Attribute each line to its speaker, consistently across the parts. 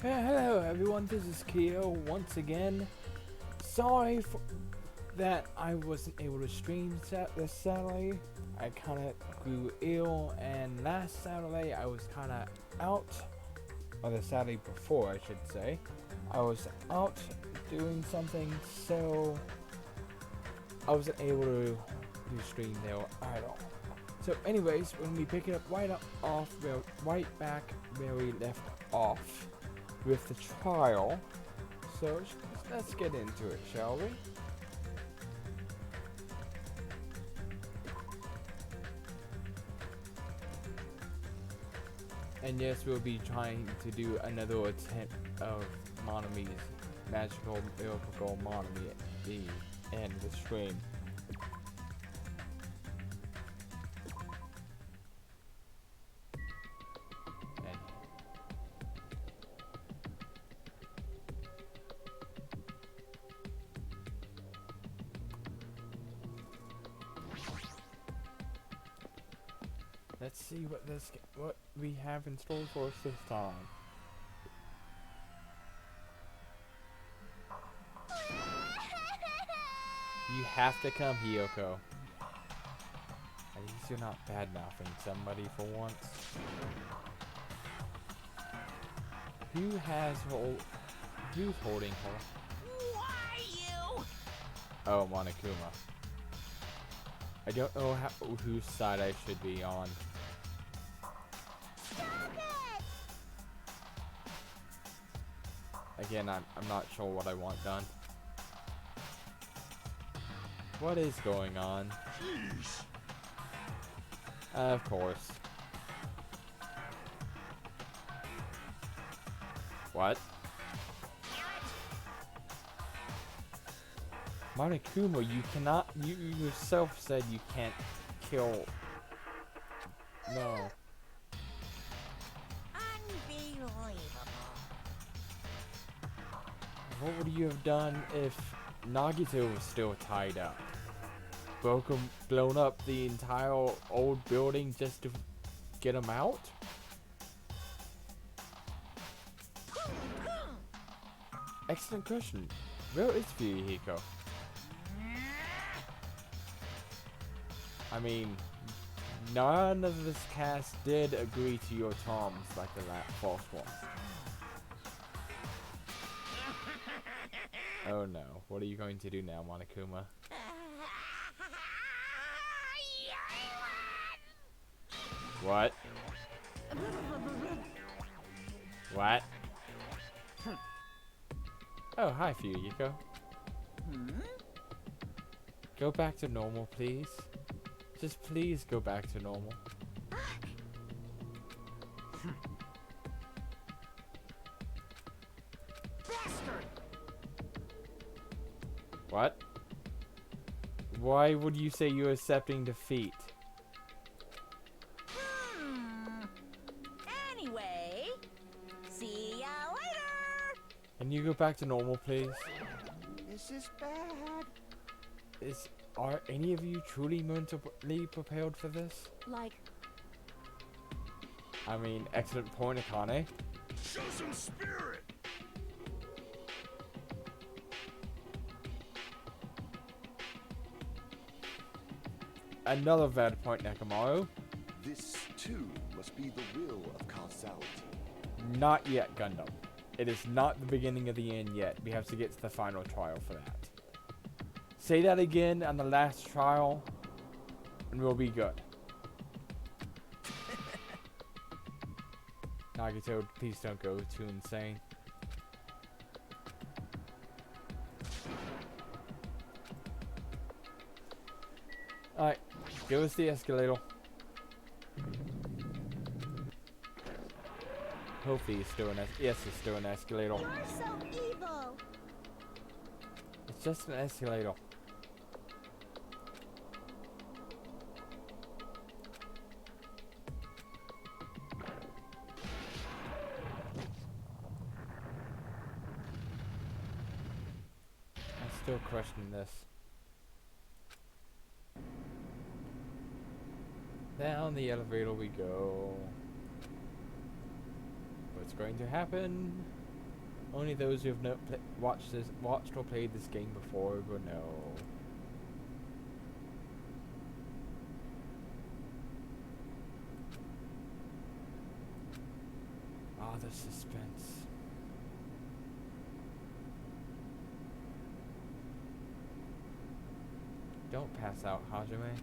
Speaker 1: Hello everyone, this is Keo once again. Sorry for that I wasn't able to stream this Saturday. I kinda grew ill, and last Saturday I was kinda out, or the Saturday before I should say. I was out doing something, so I wasn't able to do stream there at all. So anyways, when we pick it up right back where we left off with the trial. So let's get into it, shall we? And yes, we'll be trying to do another attempt of Monomi's magical miracle Monomi at the end of the stream. And let's see what we have in store for us this time. You have to come, Hiyoko. At least you're not bad-mouthing somebody for once. Who's holding her?
Speaker 2: Why you?
Speaker 1: Oh, Monokuma. I don't know whose side I should be on.
Speaker 2: Stop it!
Speaker 1: Again, I'm not sure what I want done. What is going on?
Speaker 3: Jeez.
Speaker 1: Of course. What? Monokuma, you cannot. You yourself said you can't kill. No.
Speaker 2: Unbelievable.
Speaker 1: What would you have done if Nagito was still tied up? Blown up the entire old building just to get him out? Excellent question. Where is Fuyuhiko? I mean, none of this cast did agree to your terms like the false one. Oh no, what are you going to do now, Monokuma? What? What? Oh, hi, Fuyuhiko. Go back to normal, please. Just please go back to normal.
Speaker 2: Bastard!
Speaker 1: What? Why would you say you're accepting defeat?
Speaker 2: Anyway, see ya later!
Speaker 1: Can you go back to normal, please?
Speaker 3: This is bad.
Speaker 1: Are any of you truly mentally prepared for this?
Speaker 2: Like,
Speaker 1: I mean, excellent point, Akane.
Speaker 3: Show some spirit.
Speaker 1: Another valid point, Nekomaru.
Speaker 3: This too must be the will of causality.
Speaker 1: Not yet, Gundam. It is not the beginning of the end yet. We have to get to the final trial for that. Say that again on the last trial, and we'll be good. Nagito, please don't go too insane. Alright, give us the escalator. Hopefully it's still yes, it's still an escalator.
Speaker 2: you're so evil!
Speaker 1: It's just an escalator. I'm still questioning this. Down the elevator we go. What's going to happen? Only those who have watched or played this game before will know. Ah, the suspense. Don't pass out, Hajime.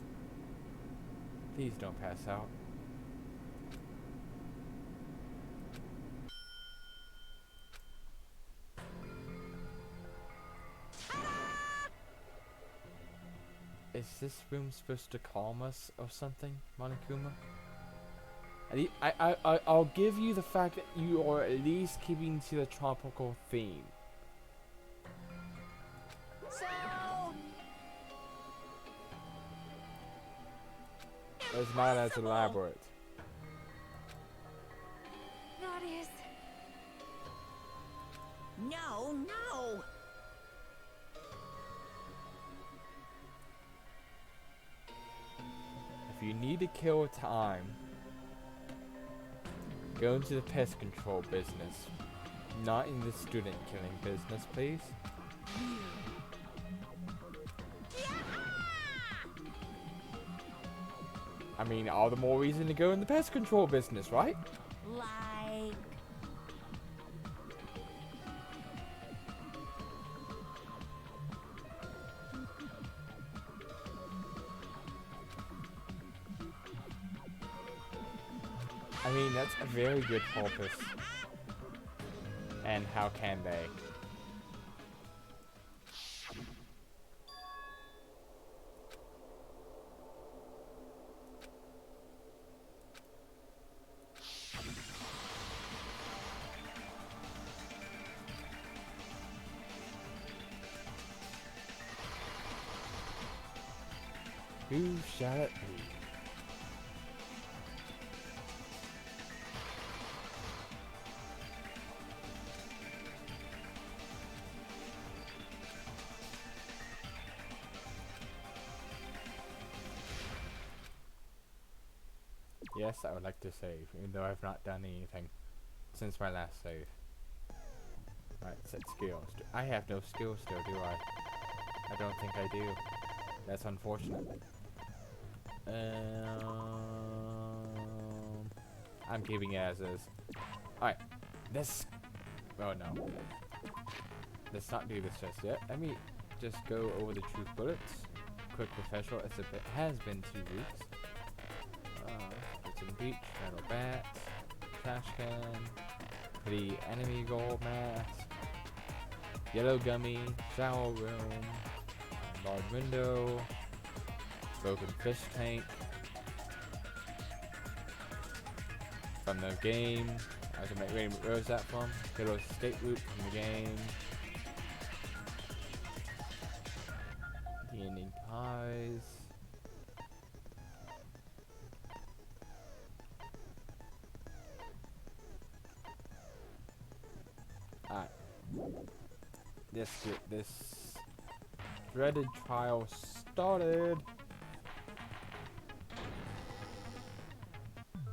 Speaker 1: Please don't pass out. Is this room supposed to calm us or something, Monokuma? I'll give you the fact that you are at least keeping to the tropical theme.
Speaker 2: So,
Speaker 1: It's not as elaborate.
Speaker 2: that is. No, no.
Speaker 1: If you need to kill time, go into the pest control business. Not in the student killing business, please. I mean, all the more reason to go in the pest control business, right?
Speaker 2: Like.
Speaker 1: I mean, that's a very good purpose. And how can they? Who shall it be? Yes, I would like to save, even though I've not done anything since my last save. Alright, set skills. I have no skills still, do I? I don't think I do. That's unfortunate. I'm keeping it as is. Alright, this... Oh no. Let's not do this just yet. Let me just go over the truth bullets. Quick refresher. It has been 2 weeks. It's in beach, metal bats, trash can, pretty enemy gold mask, yellow gummy, shower room, large window, broken fish tank. From the game, I can make where is that from? Kiddo's escape loop from the game. The ending pies. Alright. This dreaded trial started.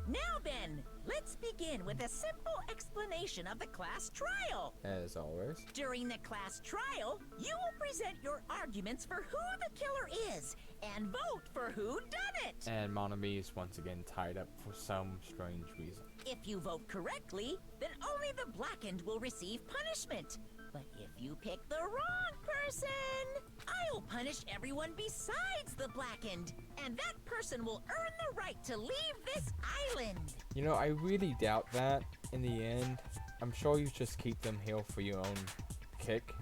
Speaker 2: Now then, let's begin with a simple explanation of the class trial.
Speaker 1: As always.
Speaker 2: During the class trial, you will present your arguments for who the killer is and vote for who done it.
Speaker 1: And Monami is once again tied up for some strange reason.
Speaker 2: If you vote correctly, then only the blackened will receive punishment. But if you pick the wrong person, I'll punish everyone besides the blackened, and that person will earn the right to leave this island.
Speaker 1: You know, I really doubt that in the end. I'm sure you just keep them here for your own kick.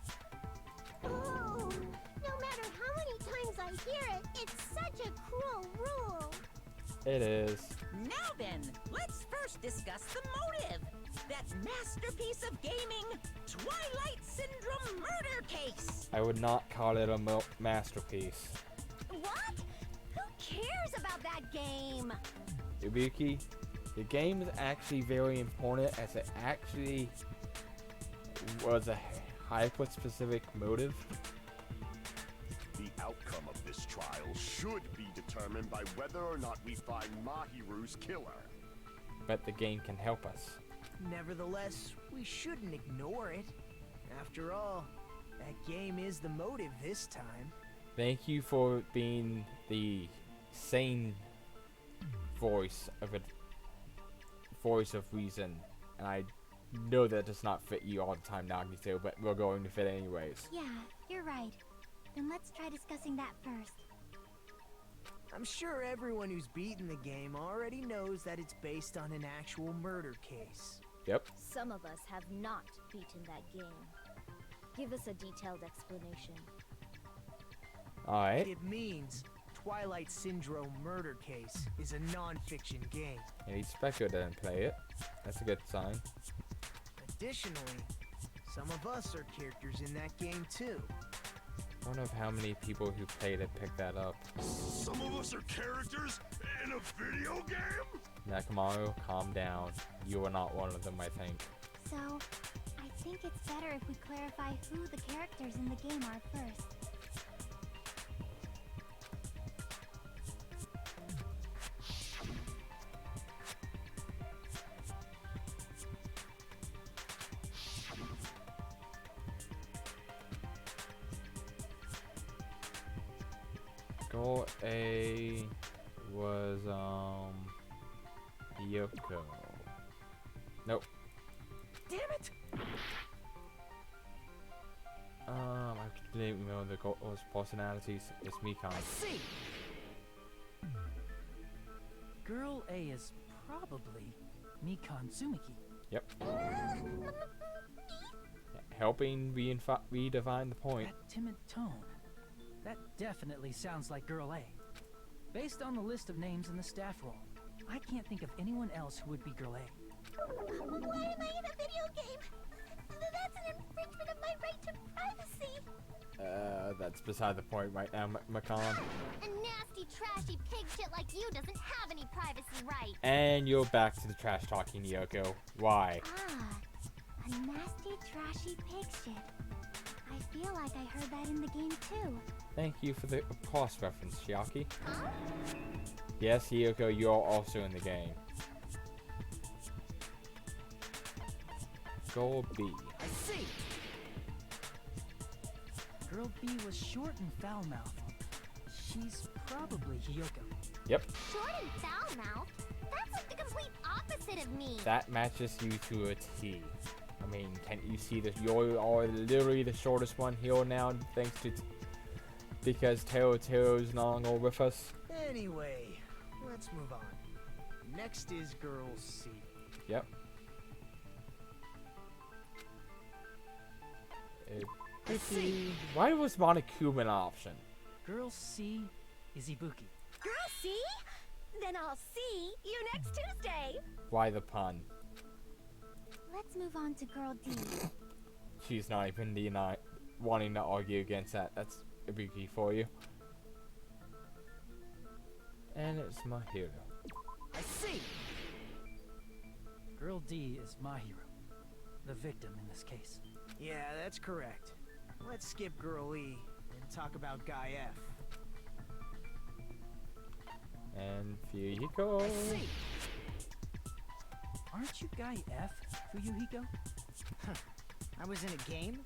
Speaker 4: Oh, no matter how many times I hear it, it's such a cruel rule.
Speaker 1: It is.
Speaker 2: Now then, let's first discuss the motive. That masterpiece of gaming, Twilight Syndrome murder case.
Speaker 1: I would not call it a masterpiece.
Speaker 4: What? Who cares about that game?
Speaker 1: Ibuki, the game is actually very important as it actually was a hyper-specific motive.
Speaker 3: The outcome of this trial should be determined by whether or not we find Mahiru's killer.
Speaker 1: But the game can help us.
Speaker 5: Nevertheless, we shouldn't ignore it. After all, that game is the motive this time.
Speaker 1: Thank you for being the sane voice of reason. And I know that does not fit you all the time, Nagito, but we're going to fit anyways.
Speaker 4: Yeah, you're right. Then let's try discussing that first.
Speaker 5: I'm sure everyone who's beaten the game already knows that it's based on an actual murder case.
Speaker 1: Yep.
Speaker 6: Some of us have not beaten that game. Give us a detailed explanation.
Speaker 1: Alright.
Speaker 5: It means Twilight Syndrome Murder Case is a non-fiction game.
Speaker 1: And Spectre didn't play it. That's a good sign.
Speaker 5: Additionally, some of us are characters in that game too.
Speaker 1: One of how many people who played it picked that up.
Speaker 3: Some of us are characters in a video game?
Speaker 1: Nakamaru, calm down. You are not one of them, I think.
Speaker 4: So, I think it's better if we clarify who the characters in the game are first.
Speaker 1: Goal A was Yoko. Nope.
Speaker 5: Damn it!
Speaker 1: I didn't even know the goal's personalities. It's Mikan.
Speaker 5: I see. Girl A is probably Mikan Tsumiki.
Speaker 1: Yep. Helping redefine the point.
Speaker 7: That timid tone. That definitely sounds like Girl A. Based on the list of names in the staff roll, I can't think of anyone else who would be Girl A.
Speaker 4: Why am I in a video game? That's an infringement of my right to privacy.
Speaker 1: That's beside the point right now, Makan.
Speaker 4: A nasty, trashy pig shit like you doesn't have any privacy rights.
Speaker 1: And you're back to the trash talking, Yoko. Why?
Speaker 4: Ah, a nasty, trashy pig shit. I feel like I heard that in the game too.
Speaker 1: Thank you for the cross reference, Chiaki.
Speaker 4: Huh?
Speaker 1: Yes, Yoko, you're also in the game. Goal B.
Speaker 5: I see.
Speaker 7: Girl B was short and foul-mouthed. She's probably Hiyoko.
Speaker 1: Yep,
Speaker 4: Short and foul-mouthed? That's like the complete opposite of me.
Speaker 1: that matches you to a T. I mean, can't you see that you are literally the shortest one here now, thanks to because Tero's no longer with us?
Speaker 5: Anyway, let's move on. Next is Girl C.
Speaker 1: Yep. Why was Monokuma an option?
Speaker 7: Girl C is Ibuki.
Speaker 6: Girl, see? Then I'll see you next Tuesday.
Speaker 1: Why the pun?
Speaker 4: Let's move on to Girl D.
Speaker 1: She's not even wanting to argue against that. That's Ibuki for you. And it's my hero.
Speaker 5: I see.
Speaker 7: Girl D is my hero. The victim in this case.
Speaker 5: Yeah, that's correct. Let's skip Girl E and talk about Guy F.
Speaker 1: And Fuyuhiko.
Speaker 5: I see.
Speaker 7: Aren't you Guy F, Fuyuhiko?
Speaker 5: I was in a game?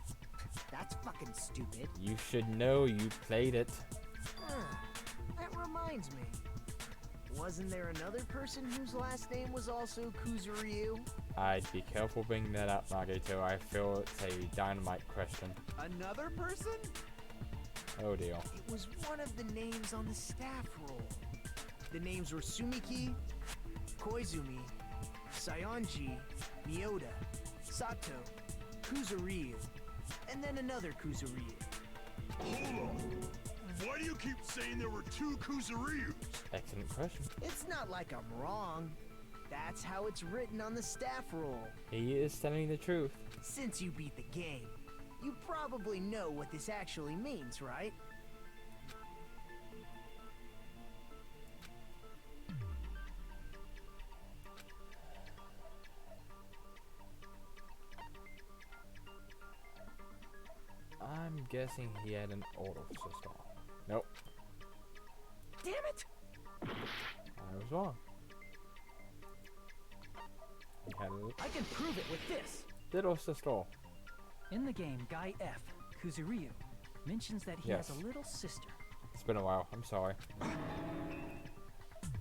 Speaker 5: That's fucking stupid.
Speaker 1: You should know you played it.
Speaker 5: That reminds me. Wasn't there another person whose last name was also Kuzuryu?
Speaker 1: I'd be careful bringing that up, Nagito. I feel it's a dynamite question.
Speaker 5: Another person?
Speaker 1: Oh dear.
Speaker 5: It was one of the names on the staff roll. The names were Sumiki, Koizumi, Sayonji, Miyoda, Sato, Kuzuryu, and then another Kuzuryu.
Speaker 3: Hold on. Why do you keep saying there were two Kuzuryus?
Speaker 1: Excellent question.
Speaker 5: It's not like I'm wrong. That's how it's written on the staff roll.
Speaker 1: He is telling the truth.
Speaker 5: Since you beat the game, you probably know what this actually means, right?
Speaker 1: I'm guessing he had an older sister. Nope.
Speaker 5: Damn it!
Speaker 1: I was wrong. had a
Speaker 7: I can prove it with this.
Speaker 1: little sister.
Speaker 7: In the game, Guy F, Kuzuryu, mentions that he has
Speaker 1: Yes.
Speaker 7: a little sister.
Speaker 1: It's been a while. I'm sorry.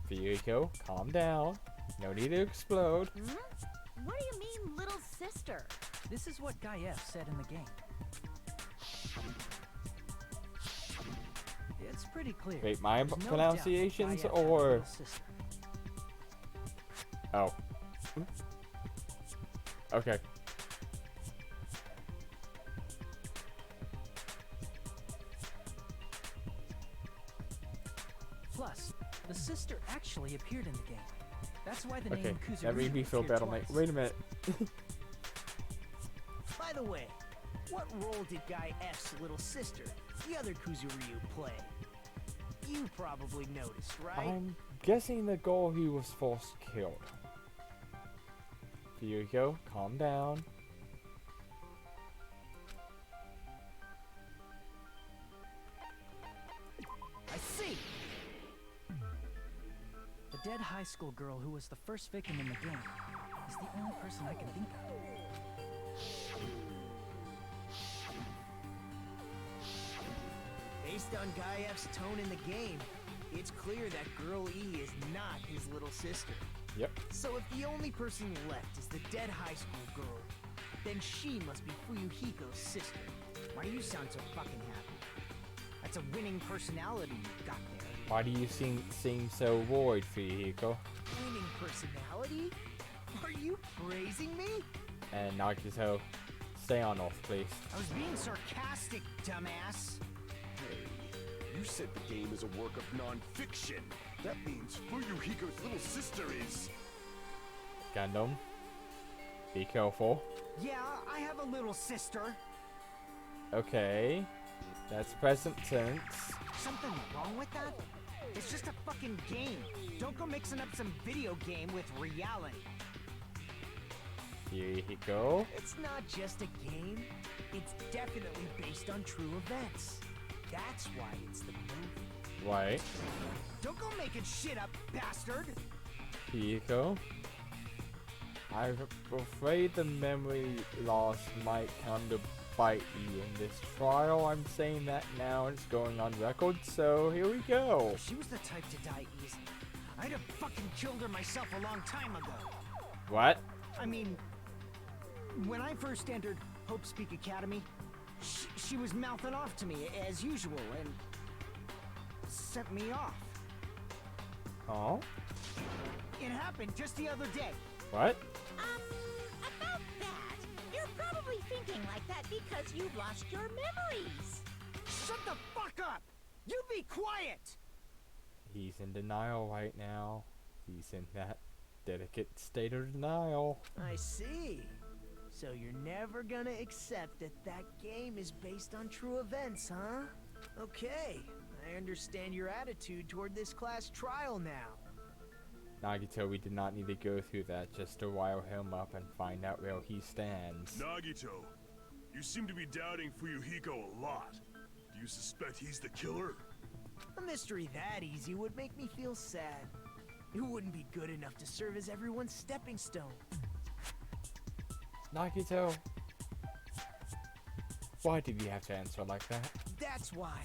Speaker 1: Fuyuhiko, calm down. No need to explode.
Speaker 2: What do you mean, little sister?
Speaker 7: This is what Guy F said in the game. It's pretty clear.
Speaker 1: Wait, my
Speaker 7: There's no
Speaker 1: pronunciations
Speaker 7: doubt Guy F has a
Speaker 1: or...
Speaker 7: little sister.
Speaker 1: Oh. Okay.
Speaker 7: Plus, the sister actually appeared in the game. That's why the
Speaker 1: Okay,
Speaker 7: name Kuzuryu
Speaker 1: that made me feel
Speaker 7: appeared
Speaker 1: bad. I'm like,
Speaker 7: twice.
Speaker 1: wait a minute.
Speaker 5: By the way, what role did Guy F's little sister, the other Kuzuryu, play? You probably noticed, right?
Speaker 1: I'm guessing the girl who was first killed. Fuyuhiko, calm down.
Speaker 5: I see.
Speaker 7: The dead high school girl who was the first victim in the game is the only person I can think of.
Speaker 5: Based on Guy F's tone in the game, it's clear that Girl E is not his little sister.
Speaker 1: Yep.
Speaker 5: So if the only person left is the dead high school girl, then she must be Fuyuhiko's sister. Why do you sound so fucking happy? That's a winning personality you've got there.
Speaker 1: Why do you seem so worried, Fuyuhiko?
Speaker 5: Winning personality? Are you praising me?
Speaker 1: And Nagito, stay on off, please.
Speaker 5: I was being sarcastic, dumbass.
Speaker 3: Hey, you said the game is a work of non-fiction. That means Fuyuhiko's little sister is...
Speaker 1: Gundam, be careful.
Speaker 5: Yeah, I have a little sister.
Speaker 1: Okay, that's present tense.
Speaker 5: Something wrong with that? It's just a fucking game. Don't go mixing up some video game with reality.
Speaker 1: Fuyuhiko.
Speaker 5: It's not just a game. It's definitely based on true events. That's why it's the movie.
Speaker 1: Right.
Speaker 5: Don't go making shit up, bastard!
Speaker 1: Fuyuhiko. I'm afraid the memory loss might come to bite you in this trial. I'm saying that now, and it's going on record, so here we go.
Speaker 5: If she was the type to die easy, I'd have fucking killed her myself a long time ago.
Speaker 1: What?
Speaker 5: I mean, when I first entered Hope Speak Academy, she was mouthing off to me as usual and sent me off.
Speaker 1: Oh?
Speaker 5: It happened just the other day.
Speaker 1: What?
Speaker 2: About that. You're probably thinking like that because you've lost your memories.
Speaker 5: Shut the fuck up! You be quiet!
Speaker 1: He's in denial right now. He's in that delicate state of denial.
Speaker 5: I see. So you're never gonna accept that that game is based on true events, huh? Okay, I understand your attitude toward this class trial now.
Speaker 1: Nagito, we did not need to go through that just to rile him up and find out where he stands.
Speaker 3: Nagito, you seem to be doubting Fuyuhiko a lot. Do you suspect he's the killer?
Speaker 5: A mystery that easy would make me feel sad. It wouldn't be good enough to serve as everyone's stepping stone.
Speaker 1: Nagito, why did you have to answer like that?
Speaker 5: That's why.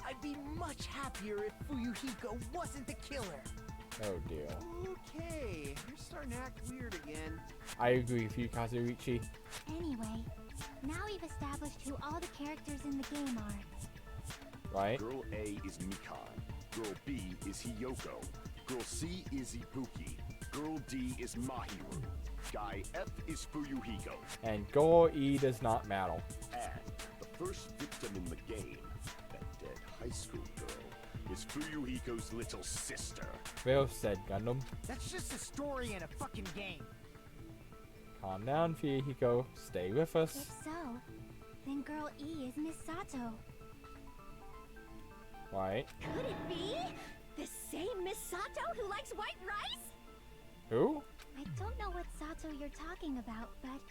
Speaker 5: I'd be much happier if Fuyuhiko wasn't the killer.
Speaker 1: Oh dear.
Speaker 5: Okay, you're starting to act weird again.
Speaker 1: I agree with you, Kazuichi.
Speaker 4: Anyway, now we've established who all the characters in the game are.
Speaker 1: Right?
Speaker 3: Girl A is Mikan. Girl B is Hiyoko. Girl C is Ibuki. Girl D is Mahiru. Guy F is Fuyuhiko.
Speaker 1: And Girl E does not matter.
Speaker 3: And the first victim in the game, that dead high school girl, is Fuyuhiko's little sister.
Speaker 1: Well said, Gundam.
Speaker 5: That's just a story in a fucking game.
Speaker 1: Calm down, Fuyuhiko. Stay with us.
Speaker 4: If so, then Girl E is Miss Sato.
Speaker 1: Right?
Speaker 2: Could it be the same Miss Sato who likes white rice?
Speaker 1: Who?
Speaker 4: I don't know what Sato you're talking about, but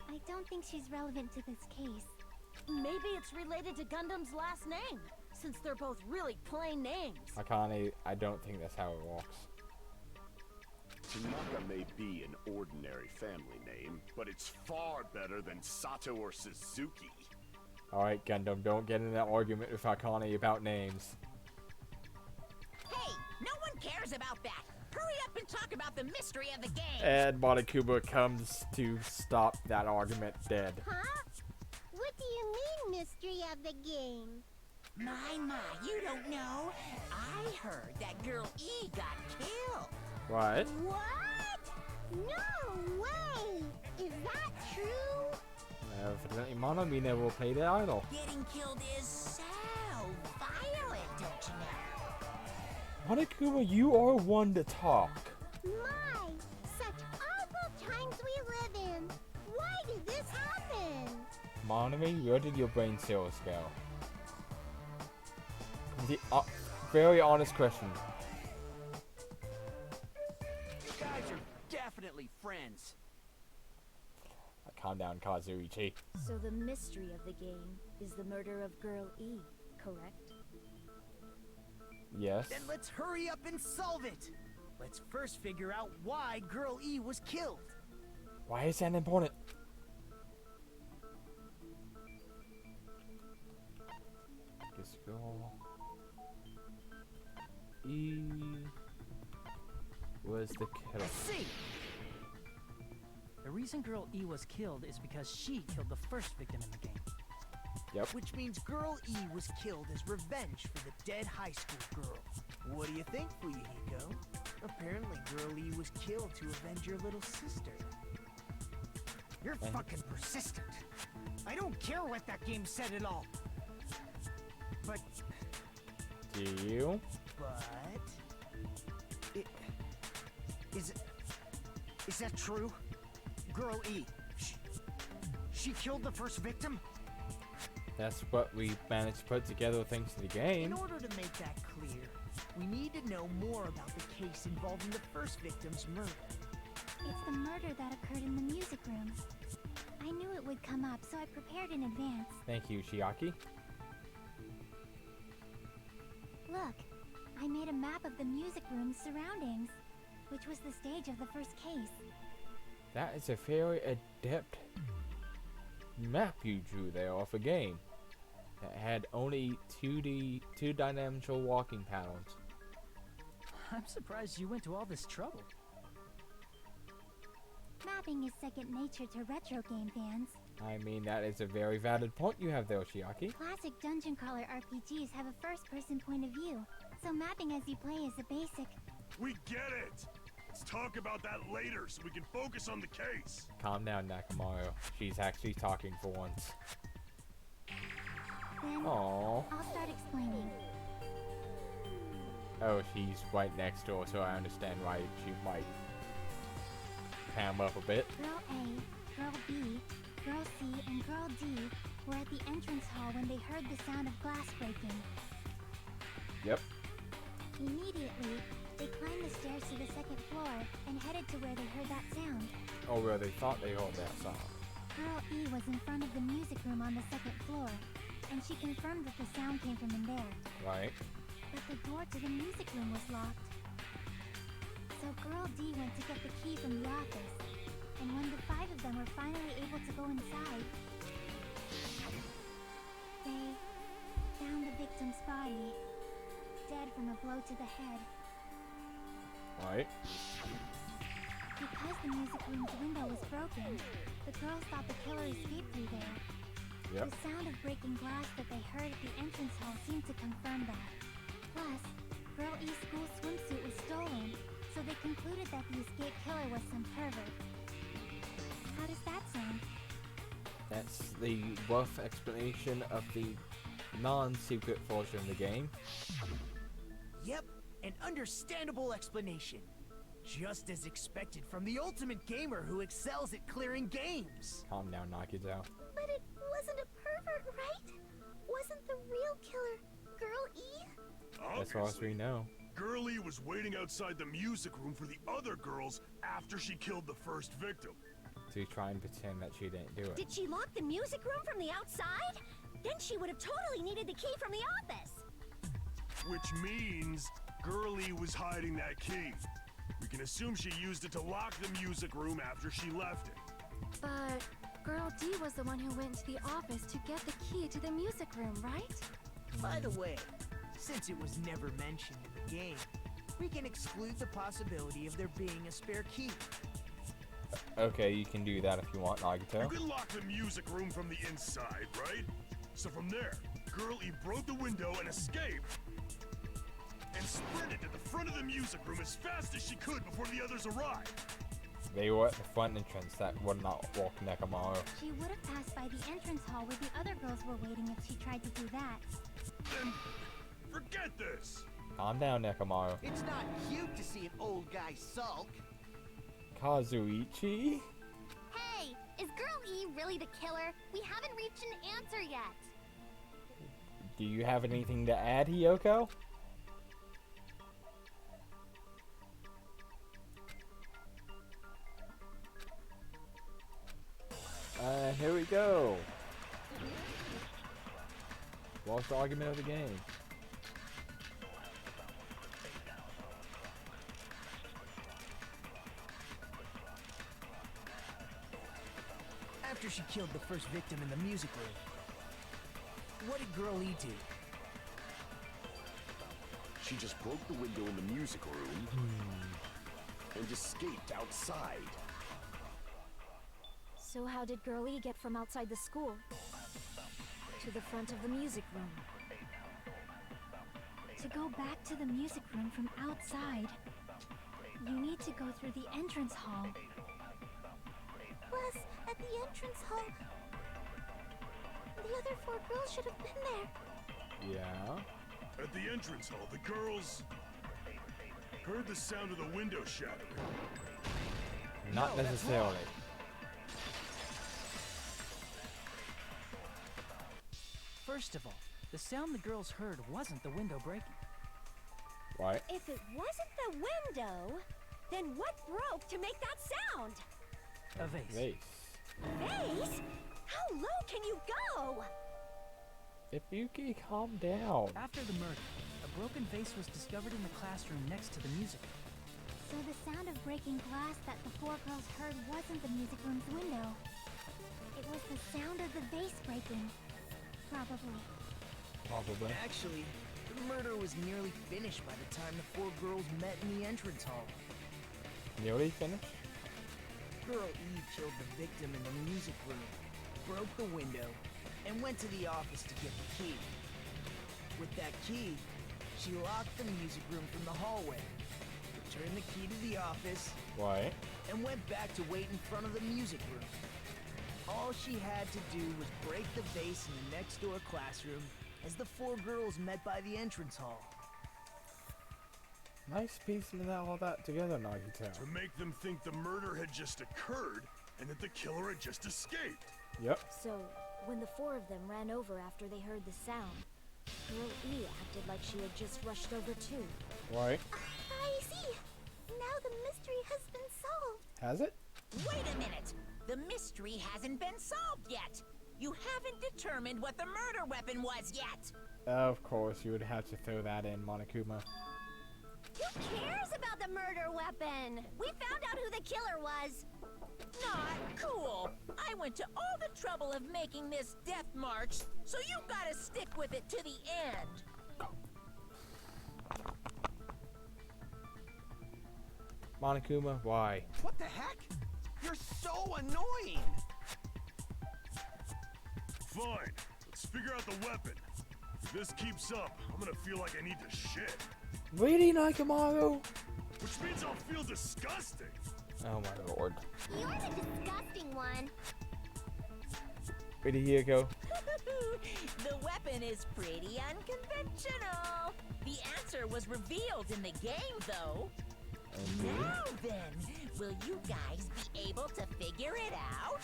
Speaker 4: I don't think she's relevant to this case.
Speaker 2: Maybe it's related to Gundam's last name, since they're both really plain names.
Speaker 1: I don't think that's how it works.
Speaker 3: Tanaka may be an ordinary family name, but it's far better than Sato or Suzuki.
Speaker 1: Alright, Gundam, don't get in that argument with Akane about names.
Speaker 2: Hey, no one cares about that. Hurry up and talk about the mystery of the game.
Speaker 1: And Monokuma comes to stop that argument dead.
Speaker 4: Huh? What do you mean, mystery of the game?
Speaker 2: My, you don't know. I heard that girl E got killed.
Speaker 1: What?
Speaker 4: What? No way! Is that true?
Speaker 1: Evidently, Monomina will play the idol.
Speaker 2: Getting killed is so violent, don't you know?
Speaker 1: Monokuma, you are one to talk.
Speaker 4: My, such awful times we live in. Why did this happen?
Speaker 1: Monomi, where did your brain cells go? The very honest question.
Speaker 5: You guys are definitely friends.
Speaker 1: Calm down, Kazuichi.
Speaker 6: So the mystery of the game is the murder of Girl E, correct?
Speaker 1: Yes.
Speaker 5: Then let's hurry up and solve it. Let's first figure out why Girl E was killed.
Speaker 1: Why is that important? This girl E was the killer.
Speaker 5: Let's see.
Speaker 7: The reason Girl E was killed is because she killed the first victim in the game.
Speaker 1: Yep.
Speaker 5: Which means Girl E was killed as revenge for the dead high school girl. What do you think, Fuyuhiko? Apparently Girl E was killed to avenge your little sister. You're fucking persistent. I don't care what that game said at all. But...
Speaker 1: Do you?
Speaker 5: Is that true? Girl E, she killed the first victim?
Speaker 1: That's what we managed to put together thanks to the game.
Speaker 5: In order to make that clear, we need to know more about the case involving the first victim's murder.
Speaker 4: It's the murder that occurred in the music room. I knew it would come up, so I prepared in advance.
Speaker 1: Thank you, Chiaki.
Speaker 4: Look, I made a map of the music room's surroundings, which was the stage of the first case.
Speaker 1: That is a very adept map you drew there off a game that had only 2-dimensional walking patterns.
Speaker 7: I'm surprised you went to all this trouble.
Speaker 4: Mapping is second nature to retro game fans.
Speaker 1: I mean, that is a very valid point you have there, Chiaki.
Speaker 4: Classic dungeon crawler RPGs have a first-person point of view, so mapping as you play is a basic.
Speaker 3: We get it! Let's talk about that later so we can focus on the case.
Speaker 1: Calm down, Nakamaru. She's actually talking for once.
Speaker 4: Then
Speaker 1: Aww.
Speaker 4: I'll start explaining.
Speaker 1: Oh, she's right next door, so I understand why she might ham up a bit.
Speaker 4: Girl A, Girl B, Girl C, and Girl D were at the entrance hall when they heard the sound of glass breaking.
Speaker 1: Yep.
Speaker 4: Immediately, they climbed the stairs to the second floor and headed to where they heard that sound.
Speaker 1: Or where they thought they heard that sound.
Speaker 4: Girl E was in front of the music room on the second floor, and she confirmed that the sound came from in there.
Speaker 1: Right.
Speaker 4: But the door to the music room was locked. So Girl D went to get the key from the office, and when the 5 of them were finally able to go inside, they found the victim's body, dead from a blow to the head.
Speaker 1: Right.
Speaker 4: Because the music room's window was broken, the girls thought the killer escaped through there.
Speaker 1: Yep.
Speaker 4: The sound of breaking glass that they heard at the entrance hall seemed to confirm that. Plus, Girl E's school swimsuit was stolen, so they concluded that the escaped killer was some pervert. How does that sound?
Speaker 1: That's the rough explanation of the non-secret version of the game.
Speaker 5: Yep, an understandable explanation. Just as expected from the ultimate gamer who excels at clearing games.
Speaker 1: Calm down, Nakazawa.
Speaker 4: But it wasn't a pervert, right? Wasn't the real killer Girl E?
Speaker 1: As far as we know.
Speaker 3: Girlie was waiting outside the music room for the other girls after she killed the first victim.
Speaker 1: To try and pretend that she didn't do it.
Speaker 4: Did she lock the music room from the outside? Then she would have totally needed the key from the office.
Speaker 3: Which means Girlie was hiding that key. We can assume she used it to lock the music room after she left it.
Speaker 4: But Girl D was the one who went to the office to get the key to the music room, right?
Speaker 5: By the way, since it was never mentioned in the game, we can exclude the possibility of there being a spare key.
Speaker 1: Okay, you can do that if you want, Nagito.
Speaker 3: You can lock the music room from the inside, right? So from there, Girl E broke the window and escaped, and sprinted to the front of the music room as fast as she could before the others arrived.
Speaker 1: They were at the front entrance that would not walk Nekomaru.
Speaker 4: She would have passed by the entrance hall where the other girls were waiting if she tried to do that.
Speaker 3: Then forget this.
Speaker 1: Calm down, Nekomaru.
Speaker 8: It's not cute to see an old guy sulk.
Speaker 1: Kazuichi?
Speaker 4: Hey, is Girl E really the killer? We haven't reached an answer yet.
Speaker 1: Do you have anything to add, Hiyoko? Here we go. Lost argument of the game.
Speaker 5: After she killed the first victim in the music room, what did Girl E do?
Speaker 3: She just broke the window in the music room and escaped outside.
Speaker 6: So how did Girl E get from outside the school to the front of the music room?
Speaker 4: To go back to the music room from outside, you need to go through the entrance hall. Plus, at the entrance hall, the other 4 girls should have been there.
Speaker 1: Yeah.
Speaker 3: At the entrance hall, the girls heard the sound of the window shattering.
Speaker 1: Not
Speaker 5: No, that's
Speaker 1: necessarily.
Speaker 7: First of all, the sound the girls heard wasn't the window breaking.
Speaker 1: Right?
Speaker 6: If it wasn't the window, then what broke to make that sound?
Speaker 7: A vase.
Speaker 1: Vase.
Speaker 6: Vase? How low can you go?
Speaker 1: Ibuki, calm down.
Speaker 7: After the murder, a broken vase was discovered in the classroom next to the music room.
Speaker 4: So the sound of breaking glass that the 4 girls heard wasn't the music room's window. It was the sound of the vase breaking. Probably.
Speaker 1: Probably.
Speaker 5: Actually, the murder was nearly finished by the time the 4 girls met in the entrance hall.
Speaker 1: Nearly finished?
Speaker 5: Girl E killed the victim in the music room, broke the window, and went to the office to get the key. With that key, she locked the music room from the hallway, returned the key to the office,
Speaker 1: Right.
Speaker 5: and went back to wait in front of the music room. All she had to do was break the vase in the next door classroom as the 4 girls met by the entrance hall.
Speaker 1: Nice piecing all that together, Nagito.
Speaker 3: To make them think the murder had just occurred and that the killer had just escaped.
Speaker 1: Yep.
Speaker 6: So, when the 4 of them ran over after they heard the sound, Girl E acted like she had just rushed over too.
Speaker 1: Right.
Speaker 4: I see. Now the mystery has been solved.
Speaker 1: Has it?
Speaker 2: Wait a minute! The mystery hasn't been solved yet! You haven't determined what the murder weapon was yet!
Speaker 1: Of course, you would have to throw that in, Monokuma.
Speaker 4: Who cares about the murder weapon? We found out who the killer was.
Speaker 2: Not cool! I went to all the trouble of making this death march, so you gotta stick with it to the end!
Speaker 1: Monokuma, why?
Speaker 8: What the heck? You're so annoying!
Speaker 3: Fine, let's figure out the weapon. If this keeps up, I'm gonna feel like I need to shit.
Speaker 1: Really, Nekomaru?
Speaker 3: Which means I'll feel disgusting.
Speaker 1: Oh my lord.
Speaker 4: You're the disgusting one.
Speaker 1: Pretty Hiyoko.
Speaker 2: The weapon is pretty unconventional. The answer was revealed in the game, though. Now then, will you guys be able to figure it out?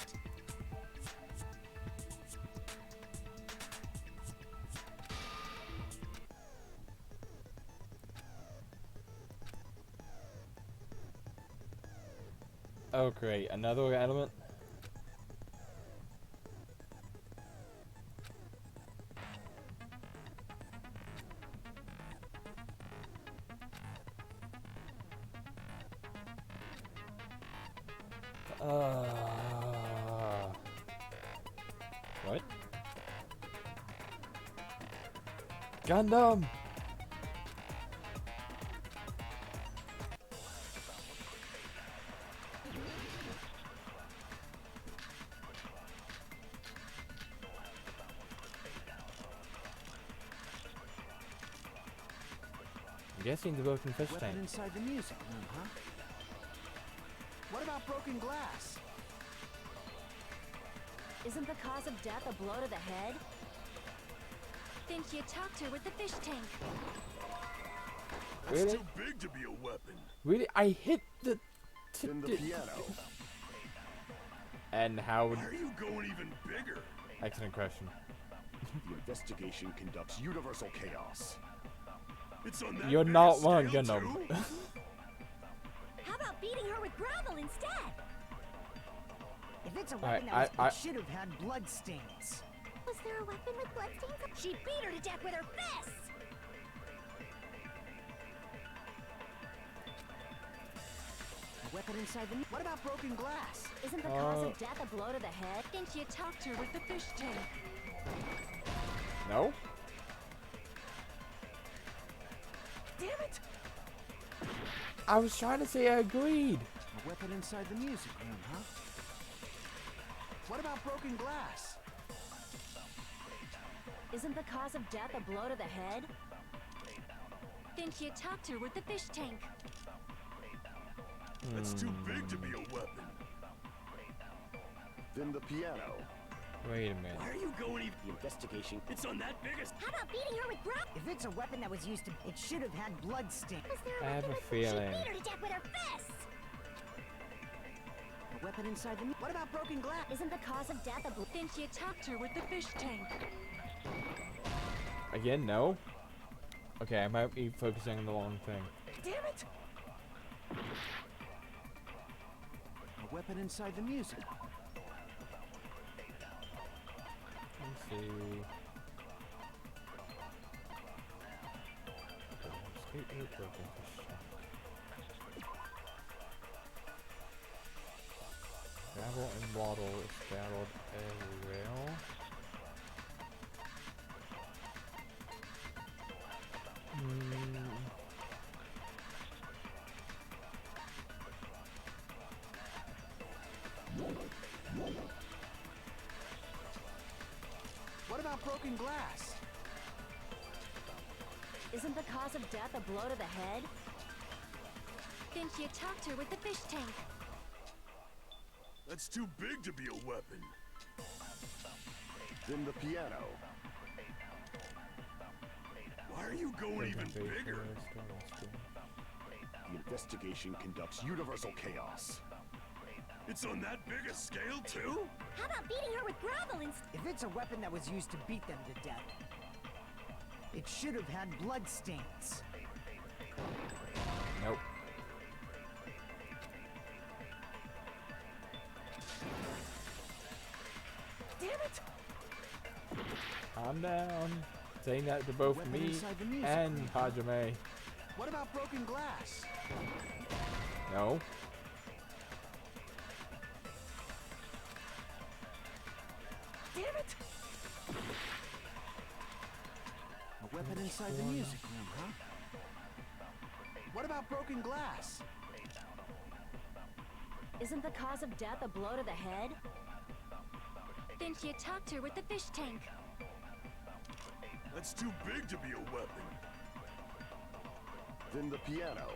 Speaker 1: Oh great, another element? What? Gundam! I'm guessing the broken fish
Speaker 5: Weapon
Speaker 1: tank.
Speaker 5: inside the music room, huh? What about broken glass?
Speaker 6: Isn't the cause of death a blow to the head? Then she attacked her with the fish tank.
Speaker 3: That's
Speaker 1: Really?
Speaker 3: too big to be a weapon.
Speaker 1: Really? I hit the...
Speaker 3: In the piano.
Speaker 1: And how would...
Speaker 3: Why are you going even bigger?
Speaker 1: Excellent question.
Speaker 3: The investigation conducts universal chaos. It's on that
Speaker 1: You're
Speaker 3: big
Speaker 1: not
Speaker 3: scale,
Speaker 1: one, Gundam.
Speaker 3: too?
Speaker 6: How about beating her with gravel instead?
Speaker 5: If it's a
Speaker 1: Alright,
Speaker 5: weapon that
Speaker 1: I-
Speaker 5: it should have had blood stains.
Speaker 4: Was there a weapon with bloodstains?
Speaker 6: She beat her to death with her fists!
Speaker 5: A weapon inside the... What about broken glass?
Speaker 6: Isn't the cause of death a blow to the head? Then she attacked her with the fish tank.
Speaker 1: No?
Speaker 5: Damn it!
Speaker 1: I was trying to say I agreed.
Speaker 5: A weapon inside the music room, huh? What about broken glass?
Speaker 6: Isn't the cause of death a blow to the head? Then she attacked her with the fish tank.
Speaker 3: That's too big to be a weapon. Then the piano.
Speaker 1: Wait a minute.
Speaker 3: Why are you going even? The investigation. It's on that biggest.
Speaker 6: How about beating her with gravel?
Speaker 5: If it's a weapon that was used to... It should have had blood stains.
Speaker 4: Was there
Speaker 1: I
Speaker 4: a
Speaker 1: have
Speaker 4: weapon
Speaker 1: a
Speaker 4: with
Speaker 1: feeling.
Speaker 6: Beat her to death with her fists!
Speaker 5: A weapon inside the... What about broken glass?
Speaker 6: Isn't the cause of death a blow? Then she attacked her with the fish tank.
Speaker 1: Again, no? Okay, I might be focusing on the wrong thing.
Speaker 5: Damn it! A weapon inside the music.
Speaker 1: Let's see. Escape route, broken fish tank. Gravel and waddle is scattered everywhere.
Speaker 5: What about broken glass?
Speaker 6: Isn't the cause of death a blow to the head? Then she attacked her with the fish tank.
Speaker 3: That's too big to be a weapon. Then the piano. Why are you going even bigger? The investigation conducts universal chaos. It's on that big a scale, too?
Speaker 6: How about beating her with gravel instead?
Speaker 5: If it's a weapon that was used to beat them to death, it should have had blood stains.
Speaker 1: Nope.
Speaker 5: Damn it!
Speaker 1: Calm down. Saying that to both
Speaker 5: Weapon
Speaker 1: me
Speaker 5: inside the music
Speaker 1: and
Speaker 5: room, huh?
Speaker 1: Hajime.
Speaker 5: What about broken glass?
Speaker 1: No.
Speaker 5: Damn it! A weapon inside the music room, huh? What about broken glass?
Speaker 6: Isn't the cause of death a blow to the head? Then she attacked her with the fish tank.
Speaker 3: That's too big to be a weapon. Then the piano.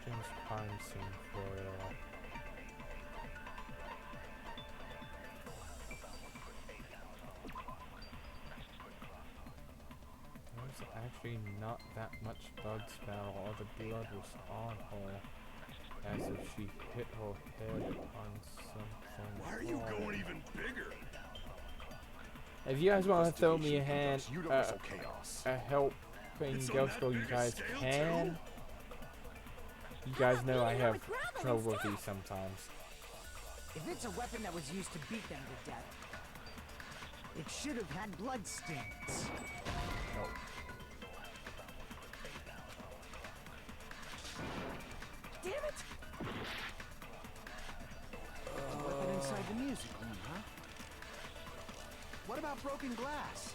Speaker 1: James crime scene for it all. There was actually not that much blood smell, all the blood was on her, as if she hit her head on something.
Speaker 3: Why are you
Speaker 1: hard.
Speaker 3: going even bigger?
Speaker 1: If you guys want to throw me a hand,
Speaker 3: Universal chaos.
Speaker 1: a helping
Speaker 3: It's on
Speaker 1: Ghost
Speaker 3: that
Speaker 1: Girl, you
Speaker 3: big a
Speaker 1: guys
Speaker 3: scale,
Speaker 1: can.
Speaker 3: too?
Speaker 1: You guys know I
Speaker 6: beating her
Speaker 1: have
Speaker 6: with gravel
Speaker 1: trouble with
Speaker 6: instead?
Speaker 1: these sometimes.
Speaker 5: If it's a weapon that was used to beat them to death, it should have had blood stains.
Speaker 1: No.
Speaker 5: Damn it! Weapon inside the music room, huh? What about broken glass?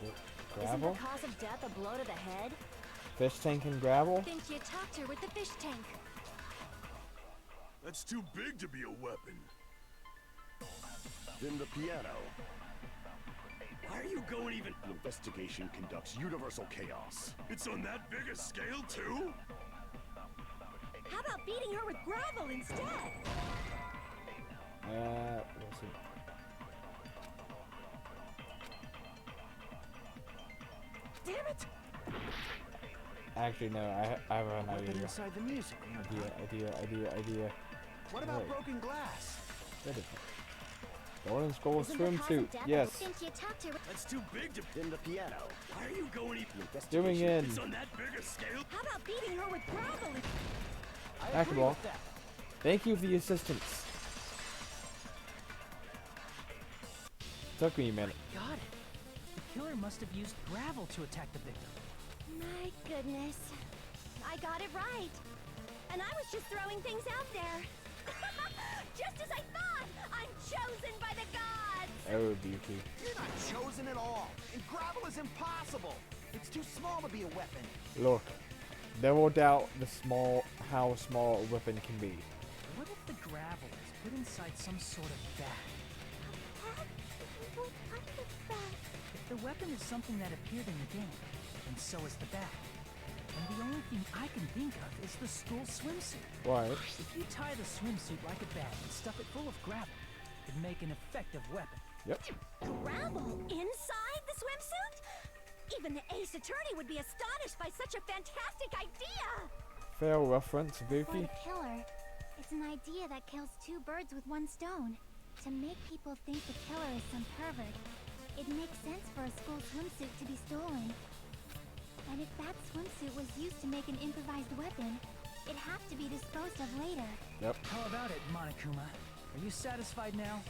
Speaker 6: Isn't
Speaker 1: Gravel?
Speaker 6: the cause of death a blow to the head?
Speaker 1: Fish tank and gravel?
Speaker 4: Think you talked her with the fish tank.
Speaker 3: That's too big to be a weapon.
Speaker 9: Then the piano.
Speaker 3: Why are you going even?
Speaker 9: The investigation conducts universal chaos.
Speaker 3: It's on that big a scale, too?
Speaker 2: How about beating her with gravel instead?
Speaker 1: We'll see.
Speaker 5: Damn it!
Speaker 1: Actually, no, I have an
Speaker 5: Weapon
Speaker 1: idea.
Speaker 5: inside the music room, huh?
Speaker 1: Idea.
Speaker 5: What about
Speaker 1: Right.
Speaker 5: broken glass?
Speaker 1: What is it? Golden Skull
Speaker 6: Isn't the cause
Speaker 1: swimsuit.
Speaker 6: of death
Speaker 1: Yes.
Speaker 4: Think you talked her with
Speaker 3: That's too big to...
Speaker 9: Then the piano.
Speaker 3: Why are you going even...
Speaker 9: The investigation.
Speaker 1: Zooming in.
Speaker 3: It's on that big a scale?
Speaker 2: How about beating her with gravel?
Speaker 5: I agree
Speaker 1: Basketball.
Speaker 5: with that.
Speaker 1: Thank you for the assistance. Took me a minute.
Speaker 7: Got it. The killer must have used gravel to attack the victim.
Speaker 4: My goodness. I got it right. And I was just throwing things out there. Just as I thought! I'm chosen by the gods!
Speaker 1: Oh, beauty.
Speaker 8: You're not chosen at all. And gravel is impossible. It's too small to be a weapon.
Speaker 1: Look, never doubt how small a weapon can be.
Speaker 7: What if the gravel is put inside some sort of bag?
Speaker 4: What kind of bag?
Speaker 7: If the weapon is something that appeared in the game, then so is the bag. And the only thing I can think of is the school swimsuit.
Speaker 1: Right.
Speaker 7: If you tie the swimsuit like a bag and stuff it full of gravel, it'd make an effective weapon.
Speaker 1: Yep.
Speaker 6: Gravel inside the swimsuit? Even the ace attorney would be astonished by such a fantastic idea!
Speaker 1: Fair reference,
Speaker 4: For
Speaker 1: Buki.
Speaker 4: the killer, it's an idea that kills two birds with one stone. To make people think the killer is some pervert, it makes sense for a school swimsuit to be stolen. And if that swimsuit was used to make an improvised weapon, it'd have to be disposed of later.
Speaker 1: Yep.
Speaker 7: How about it, Monokuma? Are you satisfied now?